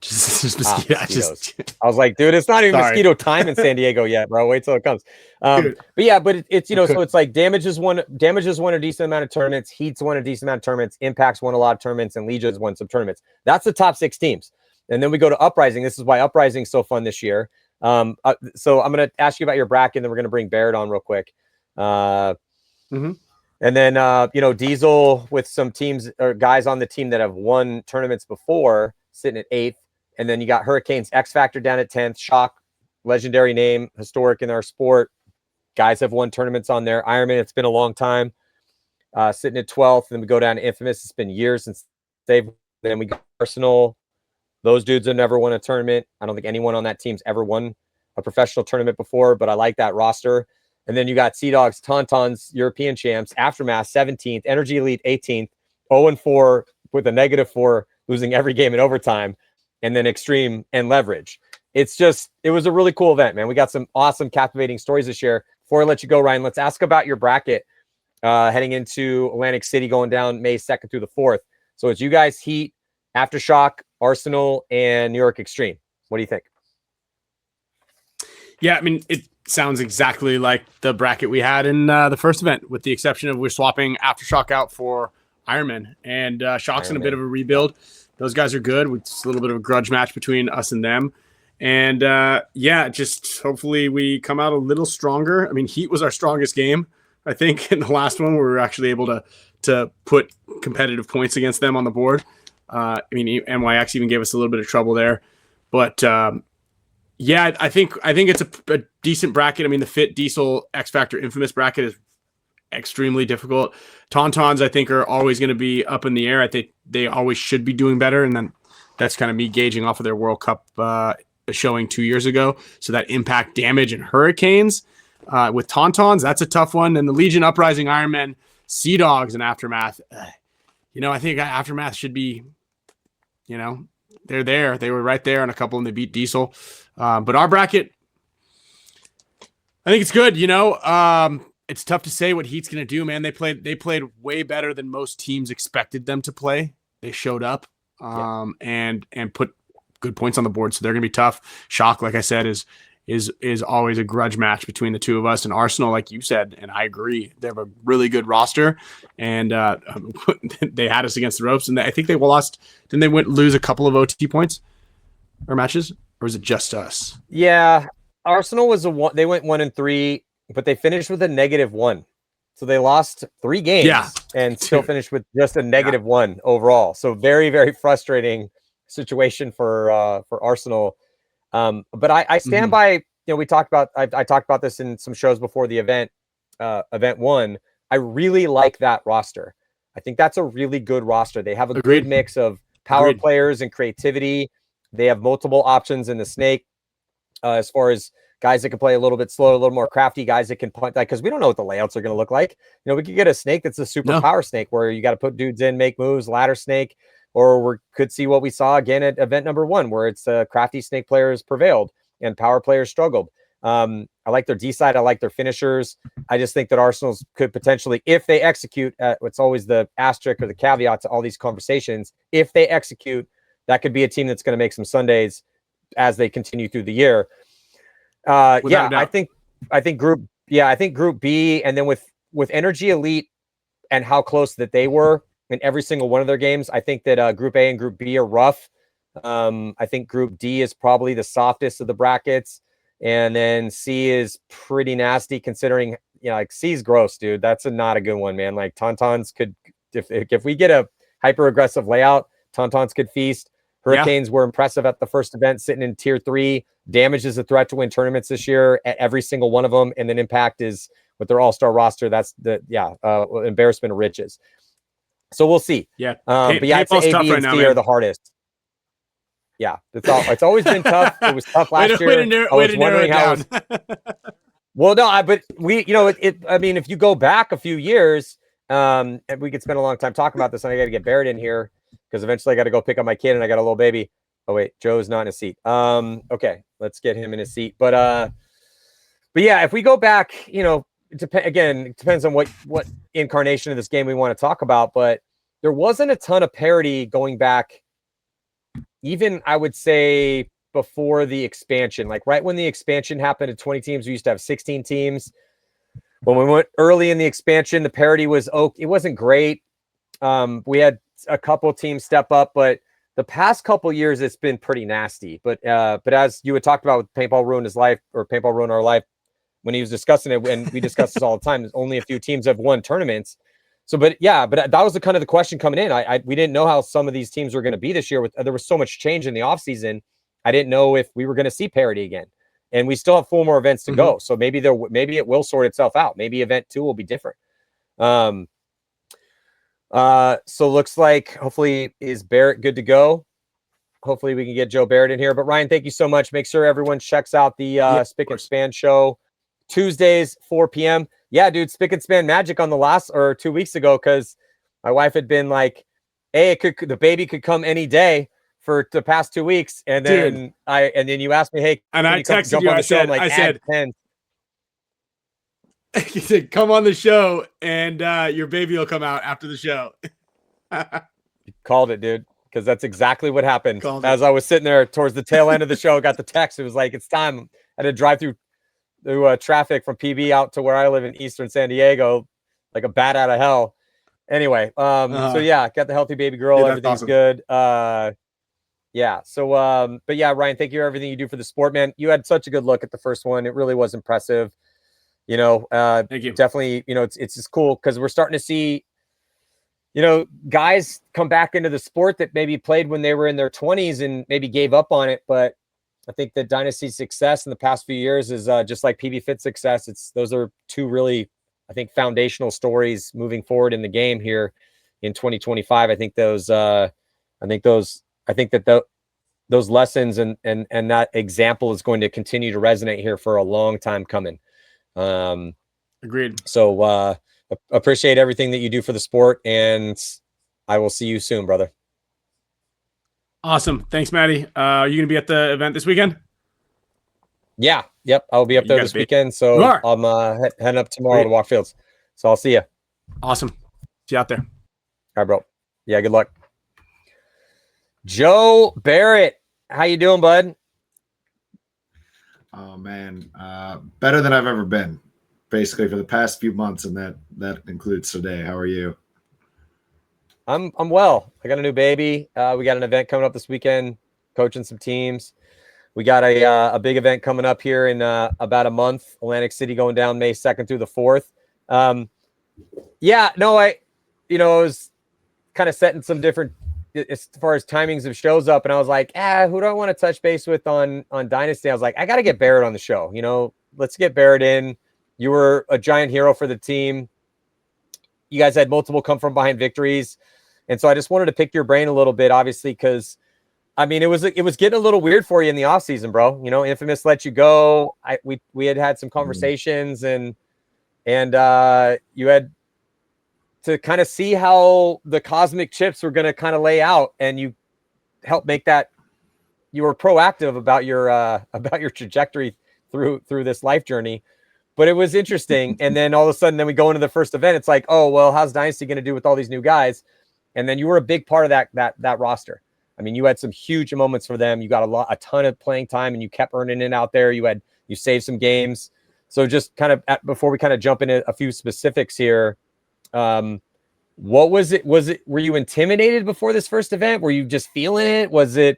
Just mosquitoes. I was like, dude, it's not even mosquito time in San Diego yet, bro. Wait till it comes. But it's so it's like Damage's won a decent amount of tournaments, Heat's won a decent amount of tournaments, Impact's won a lot of tournaments, and Legion's won some tournaments. That's the top 6 teams. And then we go to Uprising. This is why Uprising's so fun this year. So I'm gonna ask you about your bracket, and then we're gonna bring Barrett on real quick. And then Diesel with some teams or guys on the team that have won tournaments before, sitting at 8th. And then you got Hurricanes X Factor down at 10th. Shock, legendary name, historic in our sport. Guys have won tournaments on there. Ironman, it's been a long time, sitting at 12th. And then we go down to Infamous. It's been years since they've. Then we got Arsenal. Those dudes have never won a tournament. I don't think anyone on that team's ever won a professional tournament before, but I like that roster. And then you got Sea Dogs, Tauntauns, European champs, Aftermath 17th, Energy Elite 18th, 0-4 with a -4, losing every game in overtime, and then Extreme and Leverage. It was a really cool event, man. We got some awesome, captivating stories to share. Before I let you go, Ryan, let's ask about your bracket heading into Atlantic City, going down May 2nd through the 4th. So it's you guys, Heat, Aftershock, Arsenal, and New York Extreme. What do you think? Yeah, I mean, it sounds exactly like the bracket we had in the first event, with the exception of we're swapping Aftershock out for Ironman, and Shock's in a bit of a rebuild. Those guys are good. It's a little bit of a grudge match between us and them. And just hopefully we come out a little stronger. I mean, Heat was our strongest game, I think, in the last one. We were actually able to put competitive points against them on the board. I mean, NYX even gave us a little bit of trouble there. But I think it's a decent bracket. I mean, the Fit, Diesel, X Factor, Infamous bracket is extremely difficult. Tauntauns, I think, are always going to be up in the air. I think they always should be doing better. And then that's kind of me gauging off of their World Cup showing 2 years ago. So that Impact, Damage, and Hurricanes with Tauntauns, that's a tough one. And the Legion, Uprising, Ironman, Sea Dogs, and Aftermath. I think Aftermath should be, they're there. They were right there on a couple, and they beat Diesel. But our bracket, I think it's good. It's tough to say what Heat's going to do, man. They played way better than most teams expected them to play. They showed up and put good points on the board, so they're going to be tough. Shock, like I said, is always a grudge match between the two of us. And Arsenal, like you said, and I agree, they have a really good roster, and they had us against the ropes. And I think they lost. Didn't they lose a couple of OT points or matches, or was it just us? Yeah, Arsenal was they went 1-3. But they finished with a -1. So they lost 3 games and still finished with just a -1 overall. So very, very frustrating situation for Arsenal. But I stand by, we talked about, I talked about this in some shows before the event 1. I really like that roster. I think that's a really good roster. They have a good mix of power players and creativity. They have multiple options in the snake as far as guys that can play a little bit slow, a little more crafty, guys that can punt that, because we don't know what the layouts are going to look like. We could get a snake that's a super power snake where you got to put dudes in, make moves, ladder snake, or we could see what we saw again at event number 1, where it's crafty snake players prevailed and power players struggled. I like their D side. I like their finishers. I just think that Arsenal's could potentially, if they execute, what's always the asterisk or the caveat to all these conversations, if they execute, that could be a team that's going to make some Sundays as they continue through the year. I think Group B, and then with Energy Elite and how close that they were in every single one of their games, I think that Group A and Group B are rough. I think Group D is probably the softest of the brackets, and then C is pretty nasty considering like C's gross, dude. That's not a good one, man. Like Tauntauns could, if we get a hyper aggressive layout, Tauntauns could feast. Hurricanes were impressive at the first event, sitting in tier 3. Damage is a threat to win tournaments this year at every single one of them. And then Impact is with their all-star roster. That's the embarrassment of riches. So we'll see. Yeah. But yeah, I'd say A, B, and C are the hardest. Yeah, it's always been tough. It was tough last year. I was wondering how. Well, no, but I mean, if you go back a few years, and we could spend a long time talking about this, and I got to get Barrett in here because eventually I got to go pick up my kid, and I got a little baby. Oh wait, Joe's not in a seat. Okay, let's get him in a seat. But yeah, if we go back, it depends on what incarnation of this game we want to talk about. But there wasn't a ton of parity going back. Even I would say before the expansion, like right when the expansion happened to 20 teams, we used to have 16 teams. When we went early in the expansion, the parity was it wasn't great. We had a couple teams step up, but the past couple years it's been pretty nasty. But as you had talked about with Paintball Ruined His Life or Paintball Ruined Our Life, when he was discussing it, and we discuss this all the time, there's only a few teams have won tournaments. So, but that was the question coming in. We didn't know how some of these teams were going to be this year. There was so much change in the offseason. I didn't know if we were going to see parity again, and we still have 4 more events to go. So maybe it will sort itself out. Maybe event 2 will be different. So looks like hopefully is Barrett good to go. Hopefully we can get Joe Barrett in here. But Ryan, thank you so much. Make sure everyone checks out the Spick and Span show Tuesdays 4 p.m. Yeah, dude, Spick and Span magic on the last or 2 weeks ago, because my wife had been like, hey, the baby could come any day for the past 2 weeks. And then then you asked me, hey, and I texted you, I said, you said, come on the show and your baby will come out after the show. You called it, dude, because that's exactly what happened. As I was sitting there towards the tail end of the show, got the text. It was like, it's time. I had to drive through traffic from PB out to where I live in Eastern San Diego, like a bat out of hell. Anyway, so yeah, got the healthy baby girl. Everything's awesome. Good. Yeah. So, but yeah, Ryan, thank you for everything you do for the sport, man. You had such a good look at the first one. It really was impressive. Thank you. Definitely, it's just cool because we're starting to see, guys come back into the sport that maybe played when they were in their 20s and maybe gave up on it. But I think the Dynasty's success in the past few years is just like PB Fit's success. Those are 2 really, I think, foundational stories moving forward in the game here in 2025. I think those lessons and that example is going to continue to resonate here for a long time coming. Agreed. So appreciate everything that you do for the sport, and I will see you soon, brother. Awesome. Thanks, Matty. Are you going to be at the event this weekend? Yeah. Yep. I'll be up there this weekend. So I'm heading up tomorrow to walk fields. So I'll see you. Awesome. See you out there. All right, bro. Yeah. Good luck. Joe Barrett. How you doing, bud? Oh man. Better than I've ever been, basically, for the past few months. And that includes today. How are you? I'm well. I got a new baby. We got an event coming up this weekend, coaching some teams. We got a big event coming up here in about a month. Atlantic City going down May 2nd through the 4th. I was kind of setting some different as far as timings of shows up, and I was like, who do I want to touch base with on Dynasty? I was like, I got to get Barrett on the show. Let's get Barrett in. You were a giant hero for the team. You guys had multiple come from behind victories. And so I just wanted to pick your brain a little bit, obviously, because I mean, it was getting a little weird for you in the off season, bro. Infamous let you go. We had some conversations and you had to kind of see how the cosmic chips were going to kind of lay out, and you helped make that. You were proactive about your trajectory through this life journey. But it was interesting. And then all of a sudden, we go into the first event. It's like, oh, well, how's Dynasty going to do with all these new guys? And then you were a big part of that roster. I mean, you had some huge moments for them. You got a ton of playing time, and you kept earning it out there. You saved some games. So just kind of before we kind of jump into a few specifics here, what was it? Were you intimidated before this first event? Were you just feeling it? Was it?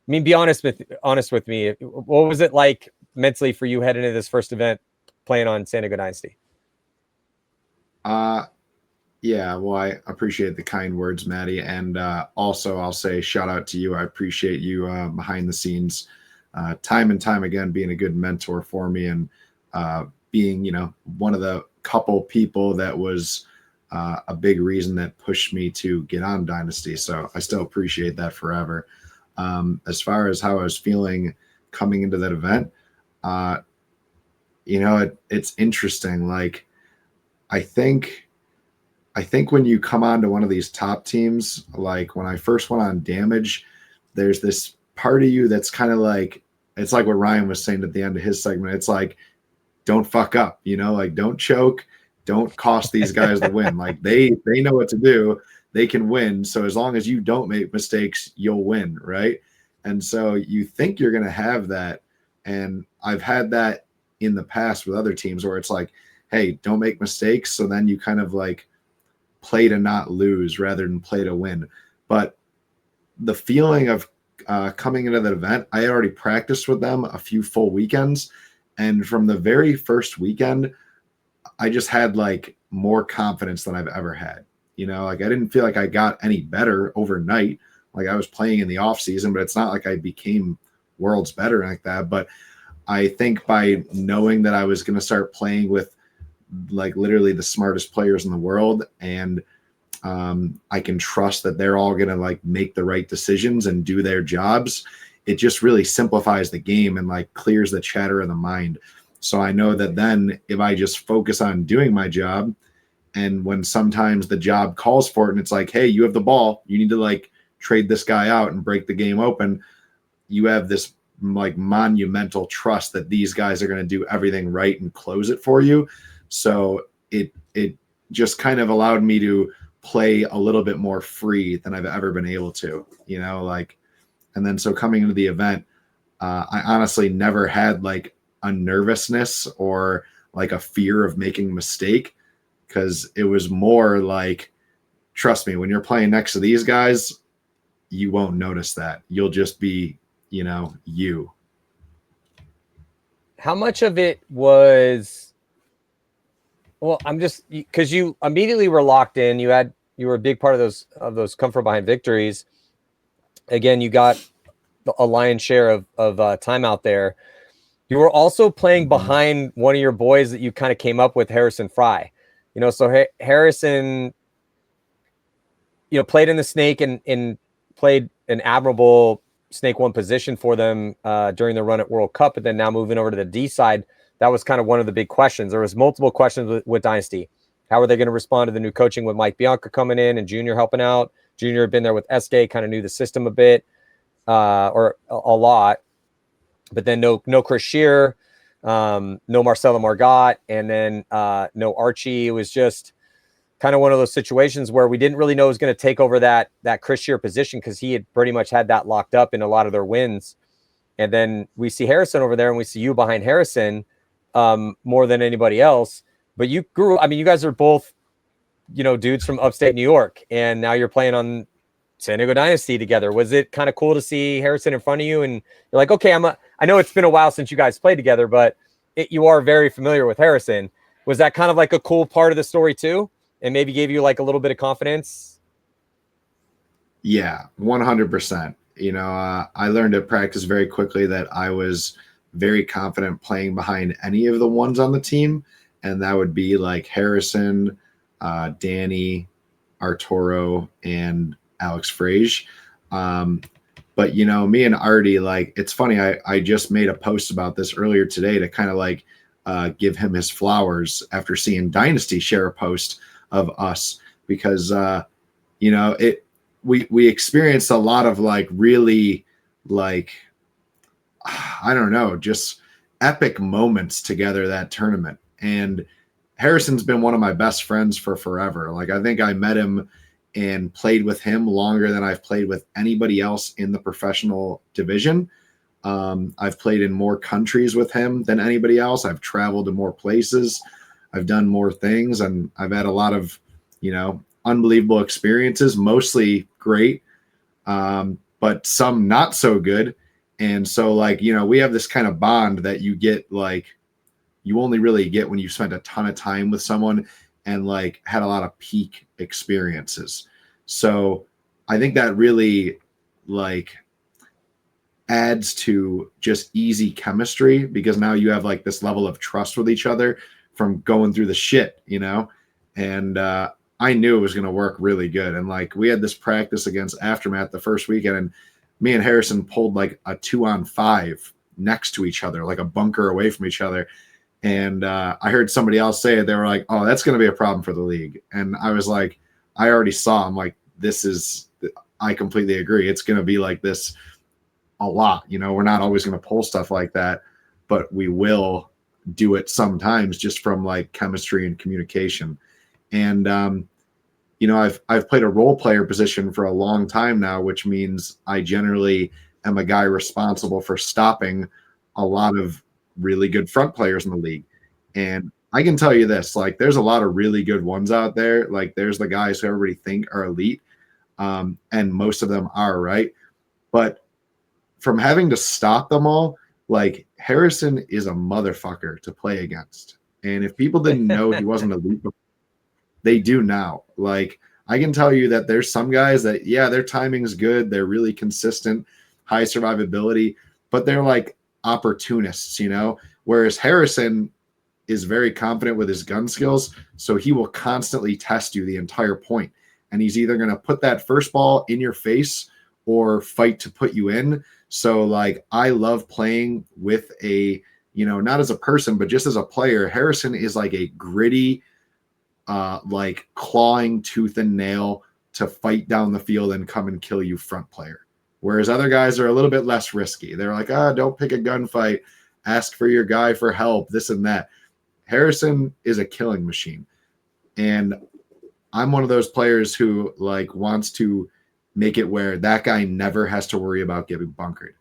I mean, be honest with me. What was it like mentally for you heading into this first event, playing on San Diego Dynasty? Yeah, well, I appreciate the kind words, Matty. And also, I'll say shout out to you. I appreciate you behind the scenes, time and time again, being a good mentor for me and being, one of the couple people that was a big reason that pushed me to get on Dynasty. So I still appreciate that forever. As far as how I was feeling coming into that event, it's interesting. Like, I think when you come on to one of these top teams, like when I first went on Damage, there's this part of you that's kind of like, it's like what Ryan was saying at the end of his segment. It's like, don't fuck up, like don't choke, don't cost these guys the win. Like they know what to do. They can win. So as long as you don't make mistakes, you'll win. Right. And so you think you're going to have that. And I've had that in the past with other teams where it's like, hey, don't make mistakes. So then you kind of like play to not lose rather than play to win. But the feeling of coming into that event, I had already practiced with them a few full weekends. And from the very first weekend, I just had like more confidence than I've ever had. Like I didn't feel like I got any better overnight. Like I was playing in the off season, but it's not like I became worlds better like that. But I think by knowing that I was going to start playing with like literally the smartest players in the world, and I can trust that they're all going to like make the right decisions and do their jobs, it just really simplifies the game and like clears the chatter of the mind. So I know that then if I just focus on doing my job, and when sometimes the job calls for it and it's like, hey, you have the ball, you need to like trade this guy out and break the game open, you have this like monumental trust that these guys are going to do everything right and close it for you. So it just kind of allowed me to play a little bit more free than I've ever been able to, and then so coming into the event, I honestly never had like a nervousness or like a fear of making a mistake, because it was more like, trust me, when you're playing next to these guys, you won't notice that. You'll just be, you. How much of it was, well, I'm just, because you immediately were locked in. You were a big part of those come from behind victories. Again, you got a lion's share of time out there. You were also playing behind one of your boys that you kind of came up with, Harrison Fry. So Harrison, played in the snake and played an admirable snake one position for them during the run at World Cup, but then now moving over to the D side, that was kind of one of the big questions. There was multiple questions with Dynasty. How are they going to respond to the new coaching with Mike Bianca coming in and Junior helping out? Junior had been there with SK, kind of knew the system a bit, or a lot, but then no Chris Shear, no Marcelo Margot, and then no Archie. It was just kind of one of those situations where we didn't really know who was going to take over that Chris Shear position, because he had pretty much had that locked up in a lot of their wins. And then we see Harrison over there, and we see you behind Harrison more than anybody else. But you you guys are both, dudes from upstate New York, and now you're playing on San Diego Dynasty together. Was it kind of cool to see Harrison in front of you? And you're like, okay, I know it's been a while since you guys played together, but you are very familiar with Harrison. Was that kind of like a cool part of the story too? And maybe gave you like a little bit of confidence? Yeah, 100%. I learned at practice very quickly that I was very confident playing behind any of the ones on the team. And that would be like Harrison, Danny, Arturo, and Alex Frage. But, me and Artie, like, it's funny. I just made a post about this earlier today to kind of like give him his flowers after seeing Dynasty share a post of us, because, we experienced a lot of like really like, I don't know, just epic moments together that tournament. And Harrison's been one of my best friends for forever. Like, I think I met him and played with him longer than I've played with anybody else in the professional division. I've played in more countries with him than anybody else. I've traveled to more places. I've done more things, and I've had a lot of, unbelievable experiences, mostly great, but some not so good. And so like, we have this kind of bond that you get, like, you only really get when you spend a ton of time with someone and like had a lot of peak experiences. So I think that really like adds to just easy chemistry, because now you have like this level of trust with each other from going through the shit, you know? And I knew it was going to work really good. And like we had this practice against Aftermath the first weekend, and me and Harrison pulled like a 2-on-5 next to each other, like a bunker away from each other. And I heard somebody else say it. They were like, oh, that's going to be a problem for the league. And I was like, I already saw. I'm like, I completely agree. It's going to be like this a lot. You know, we're not always going to pull stuff like that, but we will do it sometimes just from like chemistry and communication. And, you know, I've played a role player position for a long time now, which means I generally am a guy responsible for stopping a lot of really good front players in the league. And I can tell you this, like there's a lot of really good ones out there. Like there's the guys who everybody think are elite. And most of them are, right? But from having to stop them all, like Harrison is a motherfucker to play against. And if people didn't know he wasn't elite before, they do now. Like I can tell you that there's some guys that, yeah, their timing's good. They're really consistent, high survivability, but they're like opportunists, you know? Whereas Harrison is very confident with his gun skills. So he will constantly test you the entire point. And he's either going to put that first ball in your face or fight to put you in. So like, I love playing with a, you know, not as a person, but just as a player. Harrison is like a gritty, like clawing tooth and nail to fight down the field and come and kill you front player. Whereas other guys are a little bit less risky. They're like, don't pick a gunfight, ask for your guy for help, this and that. Harrison is a killing machine. And I'm one of those players who like wants to make it where that guy never has to worry about getting bunkered,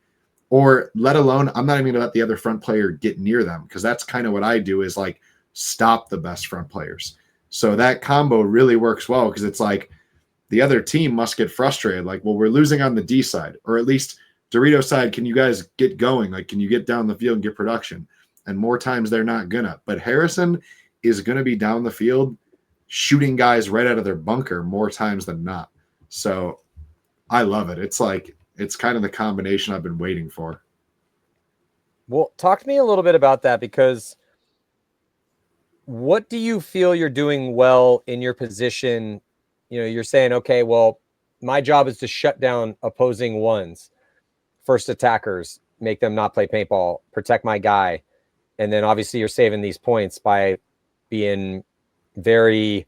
or let alone, I'm not even gonna let the other front player get near them, because that's kind of what I do, is like stop the best front players. So that combo really works well, because it's like the other team must get frustrated. Like, well, we're losing on the D side, or at least Dorito side. Can you guys get going? Like, can you get down the field and get production? And more times they're not gonna. But Harrison is gonna be down the field shooting guys right out of their bunker more times than not. So I love it. It's like, it's kind of the combination I've been waiting for. Well, talk to me a little bit about that, because what do you feel you're doing well in your position? You know, you're saying, okay, well, my job is to shut down opposing ones, first attackers, make them not play paintball, protect my guy. And then obviously you're saving these points by being very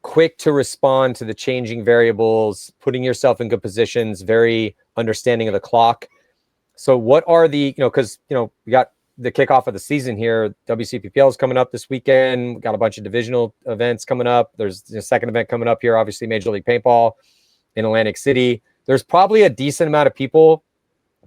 quick to respond to the changing variables, putting yourself in good positions, very understanding of the clock. So what are the, you know, because, you know, we got the kickoff of the season here. WCPPL is coming up this weekend. We got a bunch of divisional events coming up. There's a second event coming up here, obviously Major League Paintball in Atlantic City. There's probably a decent amount of people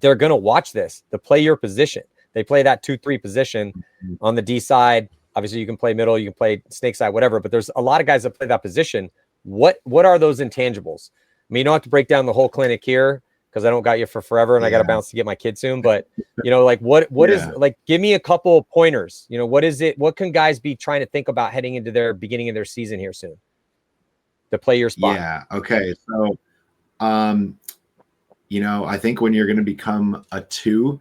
that are going to watch this, to play your position. They play that 2-3 position on the D side. Obviously, you can play middle, you can play snake side, whatever. But there's a lot of guys that play that position. What are those intangibles? I mean, you don't have to break down the whole clinic here, because I don't got you for forever, and I got to bounce to get my kid soon. But you know, like what is, like, give me a couple of pointers. You know, what is it? What can guys be trying to think about heading into their beginning of their season here soon to play your spot? Yeah. Okay. So, you know, I think when you're going to become a 2,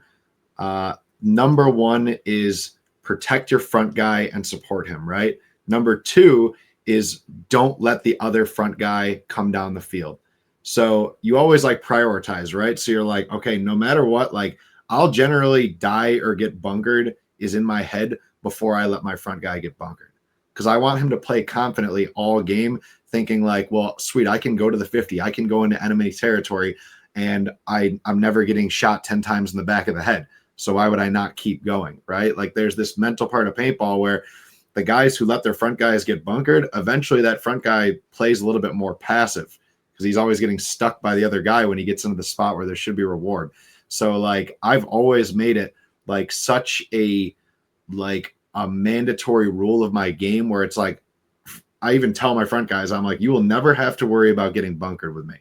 number 1 is protect your front guy and support him, right? Number 2 is don't let the other front guy come down the field. So you always like prioritize, right? So you're like, okay, no matter what, like I'll generally die or get bunkered is in my head before I let my front guy get bunkered, because I want him to play confidently all game, thinking like, well, sweet, I can go to the 50, I can go into enemy territory, and I'm never getting shot 10 times in the back of the head. So why would I not keep going, right? Like there's this mental part of paintball where the guys who let their front guys get bunkered, eventually that front guy plays a little bit more passive, because he's always getting stuck by the other guy when he gets into the spot where there should be reward. So like I've always made it like such a mandatory rule of my game, where it's like I even tell my front guys, I'm like, you will never have to worry about getting bunkered with me.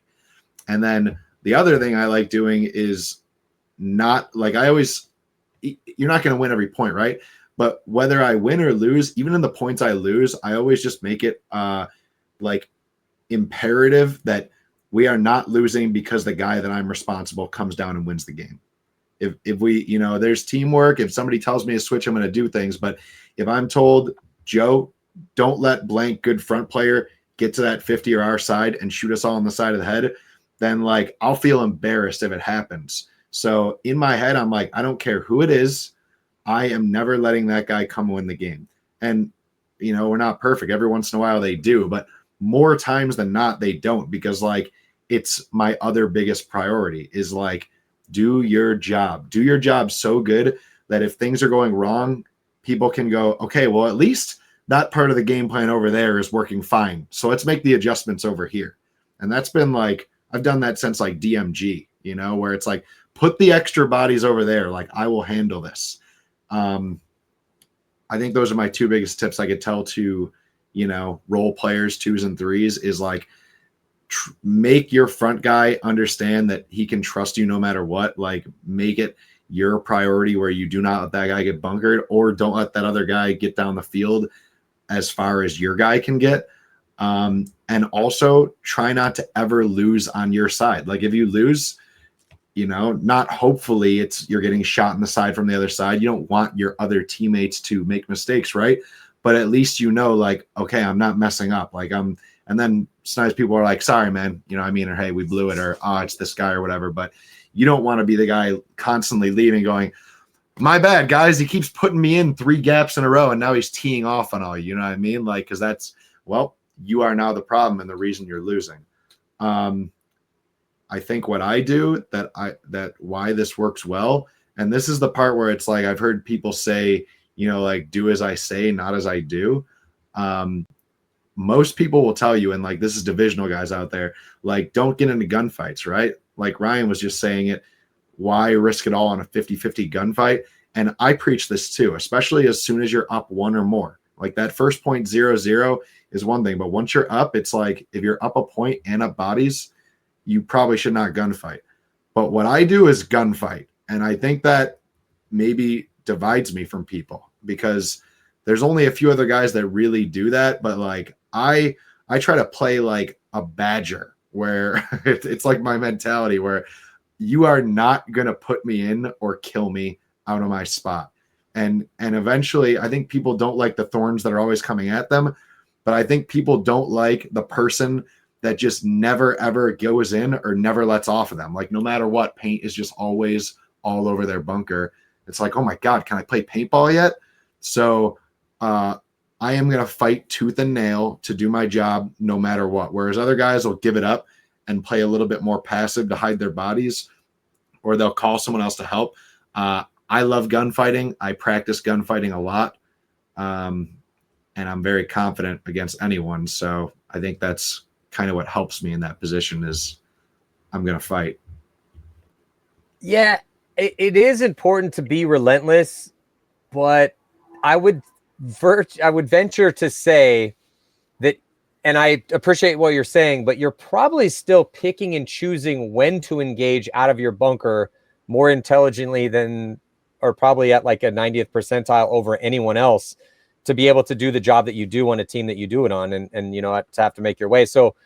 And then the other thing I like doing is not like, you're not going to win every point, right? But whether I win or lose, even in the points I lose, I always just make it like imperative that we are not losing because the guy that I'm responsible comes down and wins the game. If we, there's teamwork. If somebody tells me to switch, I'm going to do things. But if I'm told, Joe, don't let blank good front player get to that 50 or our side and shoot us all on the side of the head, then like I'll feel embarrassed if it happens. So in my head, I'm like, I don't care who it is. I am never letting that guy come win the game. And, we're not perfect. Every once in a while they do, but more times than not, they don't, because like it's my other biggest priority is like, do your job. Do your job so good that if things are going wrong, people can go, okay, well, at least that part of the game plan over there is working fine. So let's make the adjustments over here. And that's been like, I've done that since like DMG, where it's like, put the extra bodies over there. Like I will handle this. I think those are my two biggest tips I could tell to, role players, 2s and 3s is like, make your front guy understand that he can trust you no matter what. Like make it your priority where you do not let that guy get bunkered, or don't let that other guy get down the field as far as your guy can get. And also try not to ever lose on your side. Like if you lose, not hopefully it's you're getting shot in the side from the other side. You don't want your other teammates to make mistakes, right? But at least like, okay, I'm not messing up. Like and then sometimes people are like, sorry, man, or hey, we blew it, or it's this guy or whatever. But you don't want to be the guy constantly leaving going, my bad, guys. He keeps putting me in 3 gaps in a row and now he's teeing off on all, you know what I mean? Like, because that's, well, you are now the problem and the reason you're losing. I think what I do that why this works well, and this is the part where it's like I've heard people say, like do as I say, not as I do. Most people will tell you, and like this is divisional guys out there, like don't get into gunfights, right? Like Ryan was just saying it, why risk it all on a 50-50 gunfight? And I preach this too, especially as soon as you're up 1 or more. Like that first 0.00 is one thing, but once you're up, it's like if you're up a point and up bodies, you probably should not gunfight. But what I do is gunfight. And I think that maybe divides me from people because there's only a few other guys that really do that. But like I try to play like a badger where it's like my mentality where you are not going to put me in or kill me out of my spot. And eventually I think people don't like the thorns that are always coming at them, but I think people don't like the person that just never, ever goes in or never lets off of them. Like no matter what, paint is just always all over their bunker. It's like, oh my God, can I play paintball yet? So I am going to fight tooth and nail to do my job no matter what. Whereas other guys will give it up and play a little bit more passive to hide their bodies, or they'll call someone else to help. I love gunfighting. I practice gunfighting a lot. And I'm very confident against anyone. So I think that's kind of what helps me in that position is I'm going to fight. Yeah, it is important to be relentless, but I would venture to say that, and I appreciate what you're saying, but you're probably still picking and choosing when to engage out of your bunker more intelligently than, or probably at like a 90th percentile over anyone else to be able to do the job that you do on a team that you do it on, and to have to make your way. So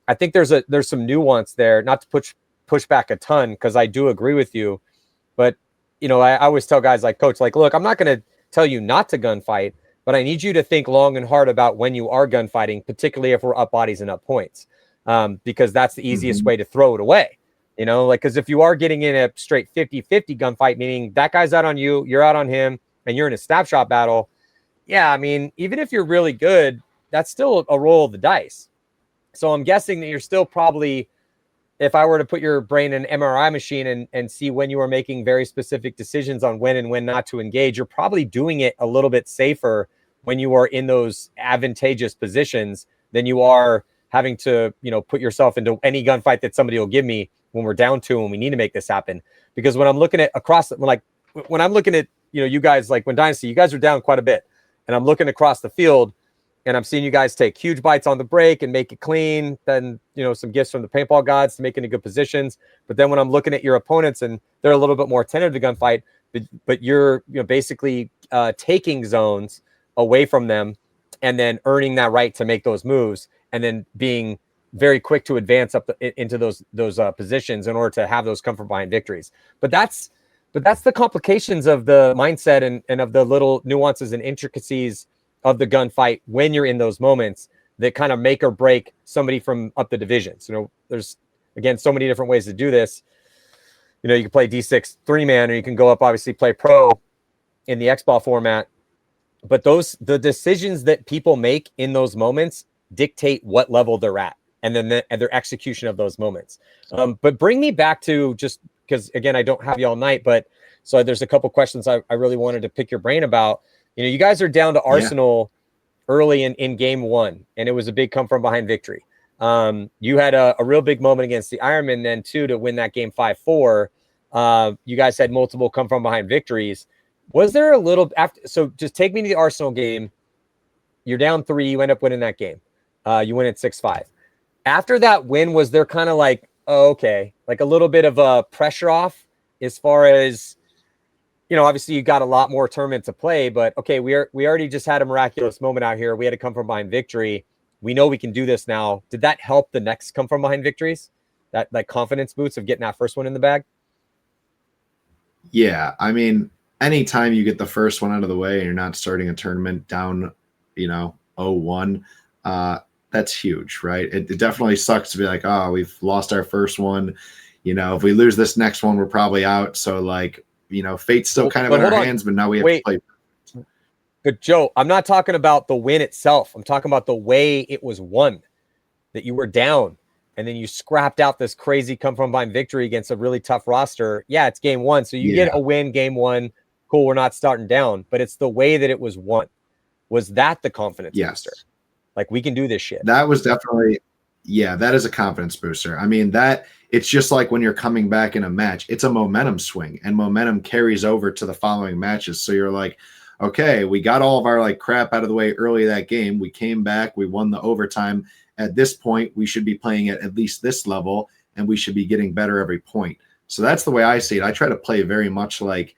I think there's some nuance there, not to push back a ton, because I do agree with you. But, I always tell guys like, coach, like, look, I'm not going to tell you not to gunfight, but I need you to think long and hard about when you are gunfighting, particularly if we're up bodies and up points, because that's the easiest way to throw it away. Because if you are getting in a straight 50-50 gunfight, meaning that guy's out on you, you're out on him, and you're in a snapshot battle. Yeah, I mean, even if you're really good, that's still a roll of the dice. So I'm guessing that you're still probably, if I were to put your brain in an MRI machine and see when you are making very specific decisions on when and when not to engage, you're probably doing it a little bit safer when you are in those advantageous positions than you are having to, put yourself into any gunfight that somebody will give me when we're down 2 and we need to make this happen. Because when I'm looking at when I'm looking at, you guys, like when Dynasty, you guys are down quite a bit, and I'm looking across the field and I'm seeing you guys take huge bites on the break and make it clean. Then, some gifts from the paintball gods to make into good positions. But then when I'm looking at your opponents and they're a little bit more attentive to gunfight, but you're basically taking zones away from them and then earning that right to make those moves and then being very quick to advance up into those positions in order to have those come from behind victories. But that's the complications of the mindset and of the little nuances and intricacies of the gunfight when you're in those moments that kind of make or break somebody from up the divisions. There's, again, so many different ways to do this. You can play D6 3-man, or you can go up, obviously, play pro in the X-Ball format. But the decisions that people make in those moments dictate what level they're at, and then their execution of those moments. But bring me back to, just because, again, I don't have you all night, but so there's a couple questions I really wanted to pick your brain about. You guys are down to Arsenal early in game one, and it was a big come from behind victory. You had a real big moment against the Ironmen then too to win that game 5-4. You guys had multiple come from behind victories. Was there a little after? So just take me to the Arsenal game. You're down 3. You end up winning that game. You win at 6-5. After that win, was there kind of like, oh, okay, like a little bit of a pressure off as far as, obviously you got a lot more tournament to play, but okay, we already just had a miraculous moment out here. We had to come from behind victory. We know we can do this now. Did that help the next come from behind victories? That like confidence boost of getting that first one in the bag? Yeah, I mean, anytime you get the first one out of the way and you're not starting a tournament down, 0-1, that's huge, right? It definitely sucks to be like, oh, we've lost our first one. If we lose this next one, we're probably out. So like, fate's still kind of in our hands, but now we have to play. But Joe, I'm not talking about the win itself. I'm talking about the way it was won, that you were down and then you scrapped out this crazy come from behind victory against a really tough roster. Yeah, it's game one. So you get a win game one. Cool. We're not starting down, but it's the way that it was won. Was that the confidence booster? Like, we can do this shit. That was definitely, that is a confidence booster. I mean, it's just like when you're coming back in a match, it's a momentum swing, and momentum carries over to the following matches. So you're like, okay, we got all of our like crap out of the way early that game. We came back, we won the overtime. At this point, we should be playing at least this level, and we should be getting better every point. So that's the way I see it. I try to play very much like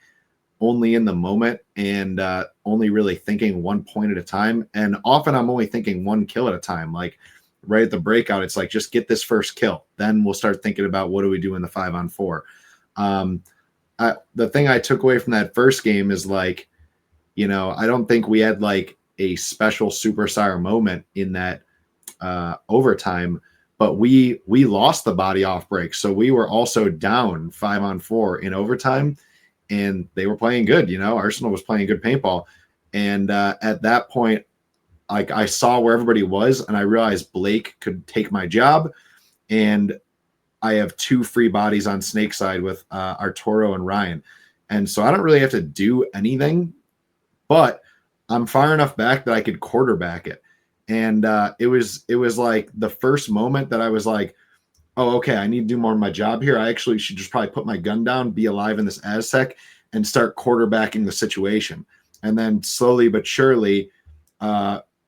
only in the moment and only really thinking 1 point at a time. And often I'm only thinking 1 kill at a time. Like right at the breakout, it's like, just get this first kill. Then we'll start thinking about what do we do in the 5-on-4. The thing I took away from that first game is like, I don't think we had like a special superstar moment in that overtime, but we lost the body off break. So we were also down 5-on-4 in overtime, and they were playing good. Arsenal was playing good paintball. And at that point, like, I saw where everybody was, and I realized Blake could take my job. And I have 2 free bodies on Snake side with Arturo and Ryan. And so I don't really have to do anything, but I'm far enough back that I could quarterback it. And it was like the first moment that I was like, oh, okay, I need to do more of my job here. I actually should just probably put my gun down, be alive in this Aztec, and start quarterbacking the situation. And then slowly but surely,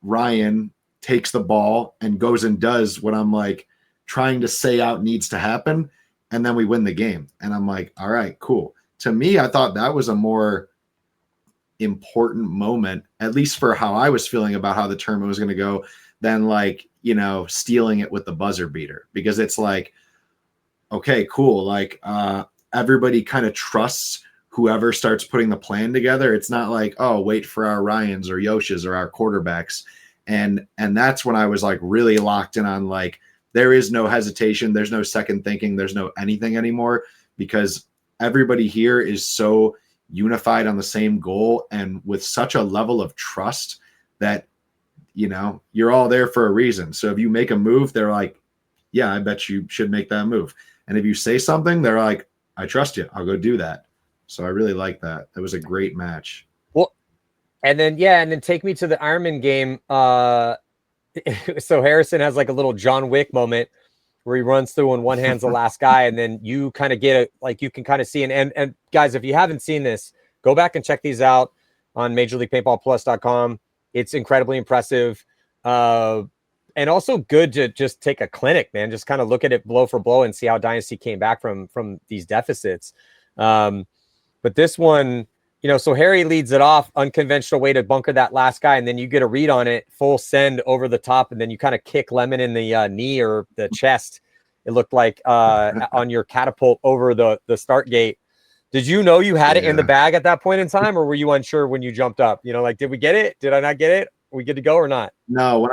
Ryan takes the ball and goes and does what I'm like trying to say out needs to happen. And then we win the game. And I'm like, all right, cool. To me, I thought that was a more important moment, at least for how I was feeling about how the tournament was going to go, than like, stealing it with the buzzer beater. Because it's like, okay, cool. Like everybody kind of trusts whoever starts putting the plan together. It's not like, oh, wait for our Ryans or Yoshas or our quarterbacks. And that's when I was like really locked in on like, there is no hesitation. There's no second thinking. There's no anything anymore, because everybody here is so unified on the same goal and with such a level of trust that, you're all there for a reason. So if you make a move, they're like, yeah, I bet you should make that move. And if you say something, they're like, I trust you. I'll go do that. So I really like that. That was a great match. Well, and then take me to the Ironman game. So Harrison has like a little John Wick moment where he runs through and one hand's the last guy. And then you kind of get you can kind of see, and guys, if you haven't seen this, go back and check these out on MajorLeaguePaintballPlus.com. It's incredibly impressive. And also good to just take a clinic, man. Just kind of look at it blow for blow and see how Dynasty came back from these deficits. But this one, So Harry leads it off, unconventional way to bunker that last guy, and then you get a read on it, full send over the top, and then you kind of kick Lemon in the knee or the chest. It looked like on your catapult over the start gate. Did you know you had it in the bag at that point in time, or were you unsure when you jumped up? Like, did we get it? Did I not get it? Are we good to go or not? No,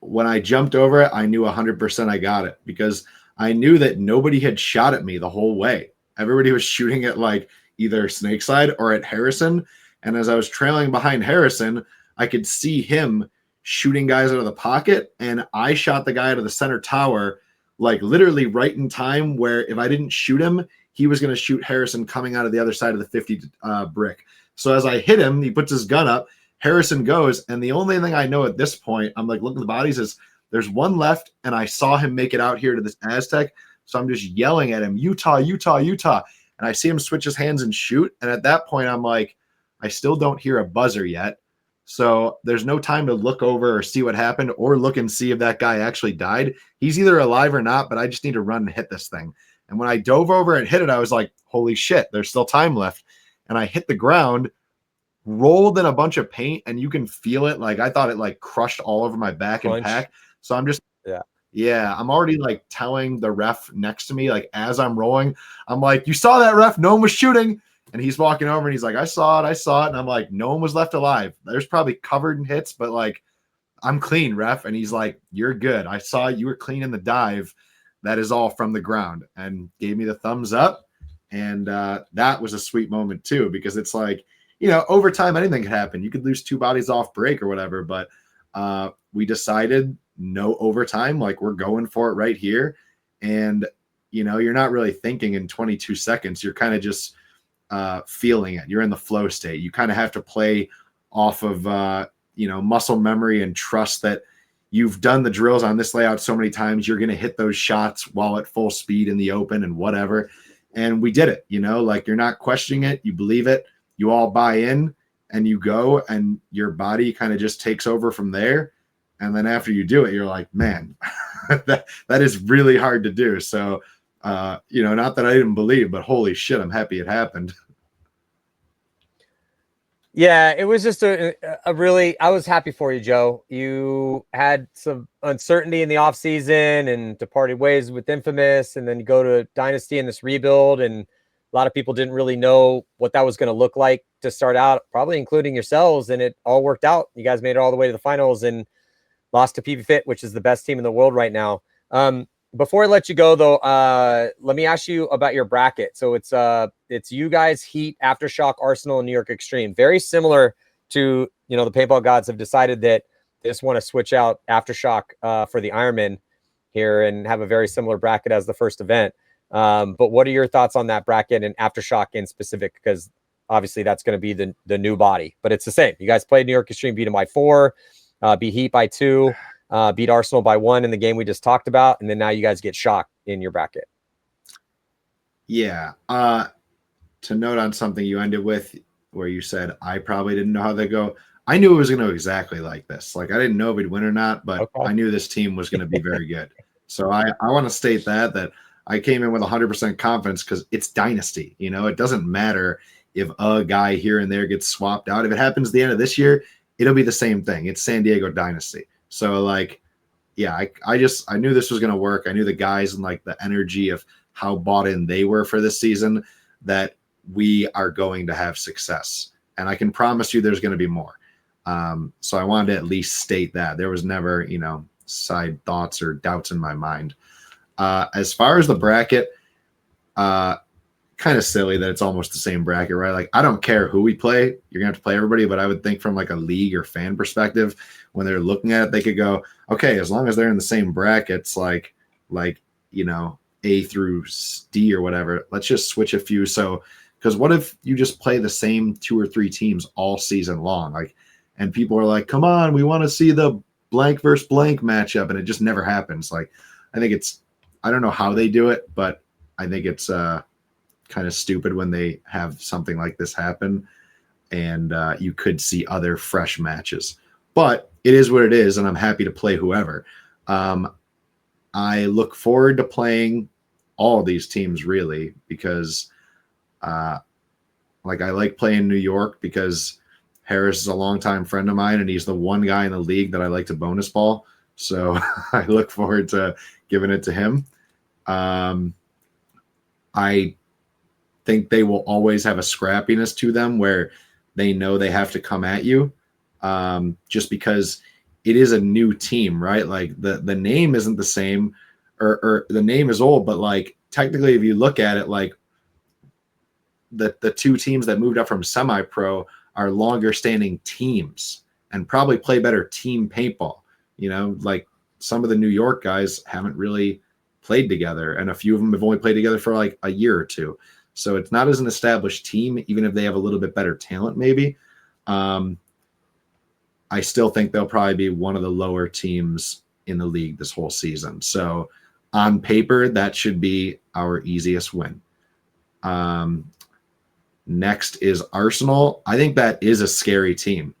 when I jumped over it, I knew 100% I got it because I knew that nobody had shot at me the whole way. Everybody was shooting at like either Snakeside or at Harrison. And as I was trailing behind Harrison, I could see him shooting guys out of the pocket. And I shot the guy out of the center tower, like literally right in time where if I didn't shoot him, he was going to shoot Harrison coming out of the other side of the 50 brick. So as I hit him, he puts his gun up, Harrison goes. And the only thing I know at this point, I'm like looking at the bodies, is there's one left. And I saw him make it out here to this Aztec. So I'm just yelling at him, Utah, Utah, Utah. And I see him switch his hands and shoot. And at that point, I'm like, I still don't hear a buzzer yet. So there's no time to look over or see what happened or look and see if that guy actually died. He's either alive or not, but I just need to run and hit this thing. And when I dove over and hit it, I was like, holy shit, there's still time left. And I hit the ground, rolled in a bunch of paint, and you can feel it. Like I thought it like crushed all over my back and pack. So I'm just, yeah, I'm already like telling the ref next to me, like as I'm rolling, I'm like, you saw that, ref? No one was shooting. And he's walking over and he's like, I saw it. And I'm like, no one was left alive. There's probably covered in hits, but like, I'm clean, ref. And he's like, you're good. I saw you were clean in the dive. That is all from the ground, and gave me the thumbs up. And that was a sweet moment too, because it's like, over time, anything could happen. You could lose two bodies off break or whatever, but we decided no overtime. Like we're going for it right here. And, you're not really thinking in 22 seconds. You're kind of just feeling it. You're in the flow state. You kind of have to play off of, muscle memory and trust that you've done the drills on this layout so many times. You're going to hit those shots while at full speed in the open and whatever. And we did it, like you're not questioning it. You believe it. You all buy in and you go, and your body kind of just takes over from there. And then after you do it, you're like, man, that is really hard to do. So, not that I didn't believe, but holy shit, I'm happy it happened. Yeah, it was just a really, I was happy for you, Joe. You had some uncertainty in the offseason and departed ways with Infamous, and then you go to Dynasty and this rebuild, and a lot of people didn't really know what that was going to look like to start out, probably including yourselves, and it all worked out. You guys made it all the way to the finals and lost to PV Fit, which is the best team in the world right now. Before I let you go, though, let me ask you about your bracket. So it's you guys, Heat, Aftershock, Arsenal, and New York Extreme. Very similar to, the Paintball Gods have decided that they just want to switch out Aftershock for the Ironman here and have a very similar bracket as the first event. But what are your thoughts on that bracket and Aftershock in specific? Because obviously that's going to be the new body, but it's the same. You guys played New York Extreme, beat them by 4, beat Heat by 2. Beat Arsenal by 1 in the game we just talked about, and then now you guys get Shock in your bracket. Yeah. To note on something you ended with, where you said I probably didn't know how they go. I knew it was going to go exactly like this. Like I didn't know if we'd win or not, but I knew this team was going to be very good. So I want to state that I came in with 100% confidence because it's Dynasty. It doesn't matter if a guy here and there gets swapped out. If it happens at the end of this year, it'll be the same thing. It's San Diego Dynasty. So like, yeah, I knew this was going to work. I knew the guys and like the energy of how bought in they were for this season, that we are going to have success. And I can promise you there's going to be more. So I wanted to at least state that there was never, side thoughts or doubts in my mind. As far as the bracket, kind of silly that it's almost the same bracket, right? Like, I don't care who we play. You're gonna have to play everybody, but I would think from like a league or fan perspective, when they're looking at it, they could go, okay, as long as they're in the same brackets, like A through D or whatever, let's just switch a few. So, because what if you just play the same 2 or 3 teams all season long? Like, and people are like, come on, we want to see the blank versus blank matchup, and it just never happens. Like, I think I don't know how they do it, but I think it's kind of stupid when they have something like this happen, and you could see other fresh matches. But it is what it is, and I'm happy to play whoever. I look forward to playing all these teams, really, because Like, I like playing New York because Harris is a longtime friend of mine, and he's the one guy in the league that I like to bonus ball. So I look forward to giving it to him. I think they will always have a scrappiness to them where they know they have to come at you, just because it is a new team, right? Like the name isn't the same, or the name is old, but like technically if you look at it, like the two teams that moved up from semi-pro are longer standing teams and probably play better team paintball. You know, like some of the New York guys haven't really played together, and a few of them have only played together for like a year or two. So it's not as an established team, even if they have a little bit better talent, maybe. I still think they'll probably be one of the lower teams in the league this whole season. So on paper, that should be our easiest win. Next is Arsenal. I think that is a scary team.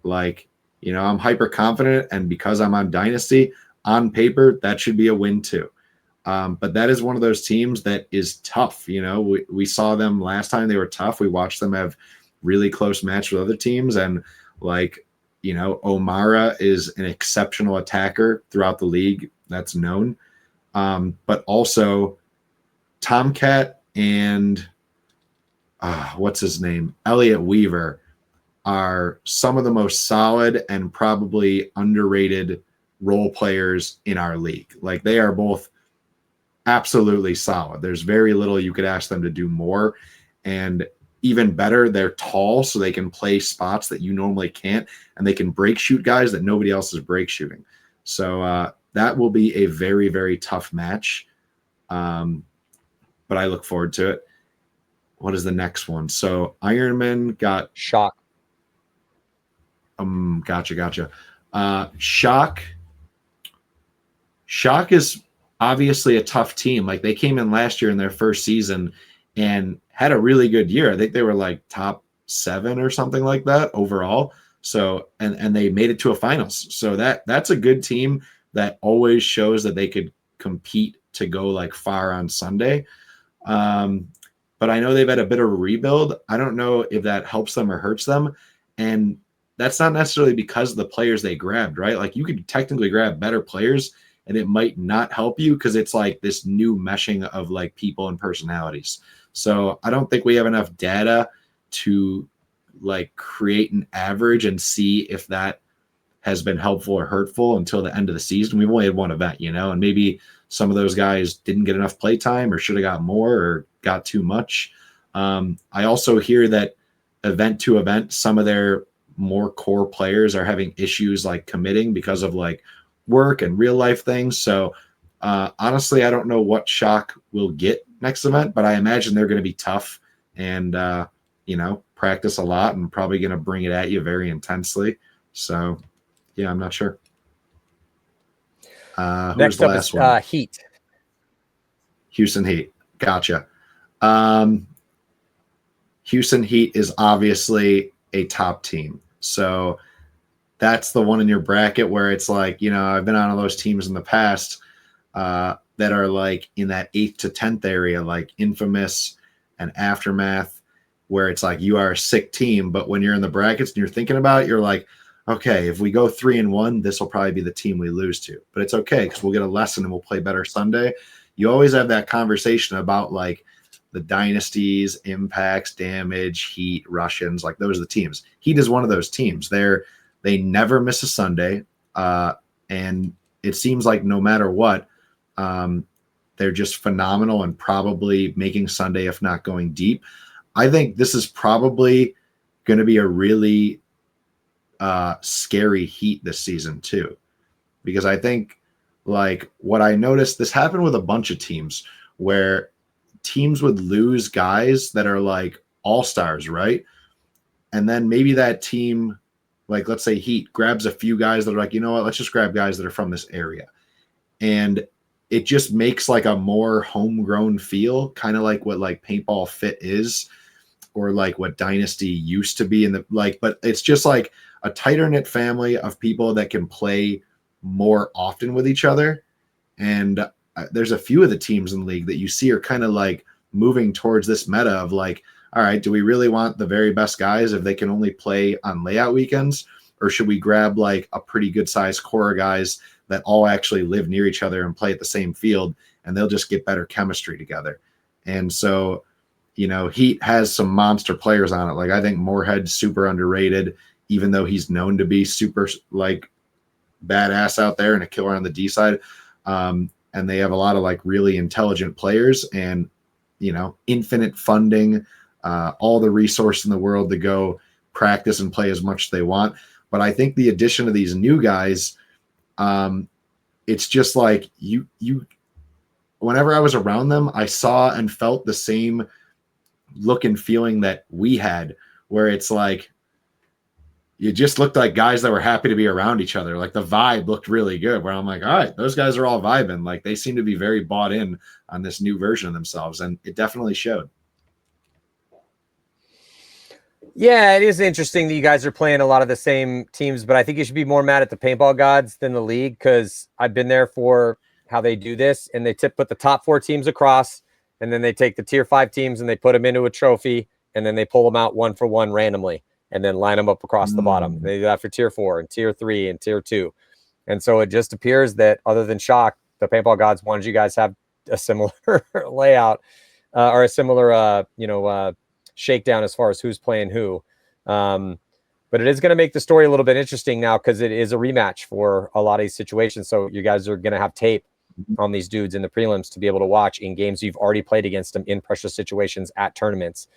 Like, you know, I'm hyper confident, and because I'm on Dynasty, on paper, that should be a win too. But that is one of those teams that is tough. You know, we saw them last time they were tough. We watched them have really close match with other teams. And like, you know, O'Mara is an exceptional attacker throughout the league. That's known. But also Tomcat and what's his name? Elliot Weaver are some of the most solid and probably underrated role players in our league. Like, they are both absolutely solid. There's very little you could ask them to do more. And even better, they're tall, so they can play spots that you normally can't, and they can break shoot guys that nobody else is break shooting. So that will be a very, very tough match. But I look forward to it. What is the next one? So Ironman got Shock. Gotcha. Shock is obviously a tough team. Like, they came in last year in their first season and had a really good year. I think they were like top 7 or something like that overall. So, and they made it to a finals. So that's a good team that always shows that they could compete to go like far on Sunday. But I know they've had a bit of a rebuild. I don't know if that helps them or hurts them. And that's not necessarily because of the players they grabbed, right? Like, you could technically grab better players and it might not help you because it's like this new meshing of like people and personalities. So I don't think we have enough data to like create an average and see if that has been helpful or hurtful until the end of the season. We've only had one event, you know, and maybe some of those guys didn't get enough play time or should have got more or got too much. I also hear that event to event, some of their more core players are having issues like committing because of like work and real life things. So honestly, I don't know what Shock will get next event, but I imagine they're going to be tough and, you know, practice a lot and probably going to bring it at you very intensely. So yeah, I'm not sure. Next up is Heat. Houston Heat. Gotcha. Houston Heat is obviously a top team. So that's the one in your bracket where it's like, you know, I've been on all those teams in the past that are like in that 8th to 10th area, like Infamous and Aftermath, where it's like you are a sick team. But when you're in the brackets and you're thinking about it, you're like, okay, if we go 3-1, this will probably be the team we lose to. But it's okay because we'll get a lesson and we'll play better Sunday. You always have that conversation about like the dynasties, impacts, damage, Heat, Russians, like those are the teams. Heat is one of those teams. They never miss a Sunday, and it seems like no matter what, they're just phenomenal and probably making Sunday, if not going deep. I think this is probably going to be a really scary Heat this season too, because I think like what I noticed, this happened with a bunch of teams where teams would lose guys that are like all-stars, right? And then maybe that team, like let's say Heat, grabs a few guys that are like, you know what, let's just grab guys that are from this area. And it just makes like a more homegrown feel, kind of like what like Paintball Fit is, or like what Dynasty used to be in the like, but it's just like a tighter knit family of people that can play more often with each other. And there's a few of the teams in the league that you see are kind of like moving towards this meta of like, all right, do we really want the very best guys if they can only play on layout weekends? Or should we grab like a pretty good sized core of guys that all actually live near each other and play at the same field, and they'll just get better chemistry together? And so, you know, Heat has some monster players on it. Like, I think Moorhead's super underrated, even though he's known to be super like badass out there and a killer on the D side. And they have a lot of like really intelligent players and, you know, infinite funding, all the resource in the world to go practice and play as much as they want. But I think the addition of these new guys, it's just like you, whenever I was around them, I saw and felt the same look and feeling that we had, where it's like, you just looked like guys that were happy to be around each other. Like the vibe looked really good, where I'm like, all right, those guys are all vibing. Like they seem to be very bought in on this new version of themselves. And it definitely showed. Yeah, it is interesting that you guys are playing a lot of the same teams, but I think you should be more mad at the paintball gods than the league, because I've been there for how they do this, and they put the top 4 teams across, and then they take the tier 5 teams and they put them into a trophy, and then they pull them out one for one randomly, and then line them up across the bottom. They do that for tier 4 and tier 3 and tier 2. And so it just appears that, other than shock, the paintball gods wanted you guys to have a similar layout or a similar, shakedown as far as who's playing who. But it is going to make the story a little bit interesting now, because it is a rematch for a lot of these situations. So you guys are going to have tape on these dudes in the prelims to be able to watch in games you've already played against them in pressure situations at tournaments.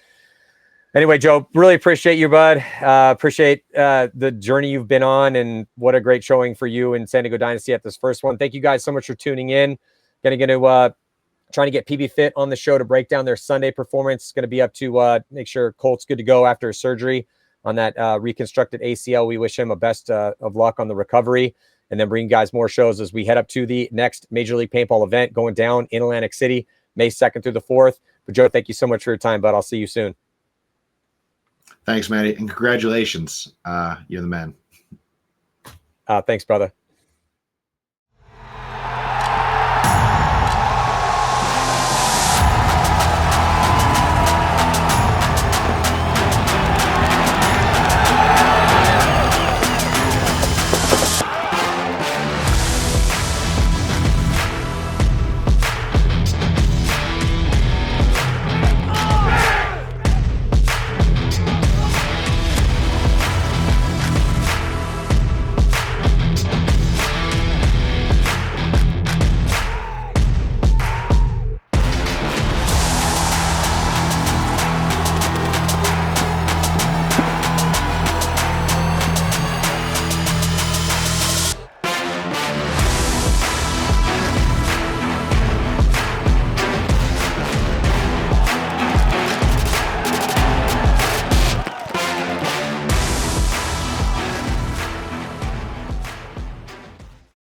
Anyway, Joe, really appreciate you, bud. Appreciate the journey you've been on, and what a great showing for you in San Diego Dynasty at this first one. Thank you guys so much for tuning in. Going to trying to get PB Fit on the show to break down their Sunday performance. It's going to be up to make sure Colt's good to go after surgery on that reconstructed ACL. We wish him a best of luck on the recovery, and then bring guys more shows as we head up to the next Major League Paintball event going down in Atlantic City, May 2nd through the 4th. But Joe, thank you so much for your time, bud. I'll see you soon. Thanks, Matty. And congratulations. You're the man. Thanks, brother.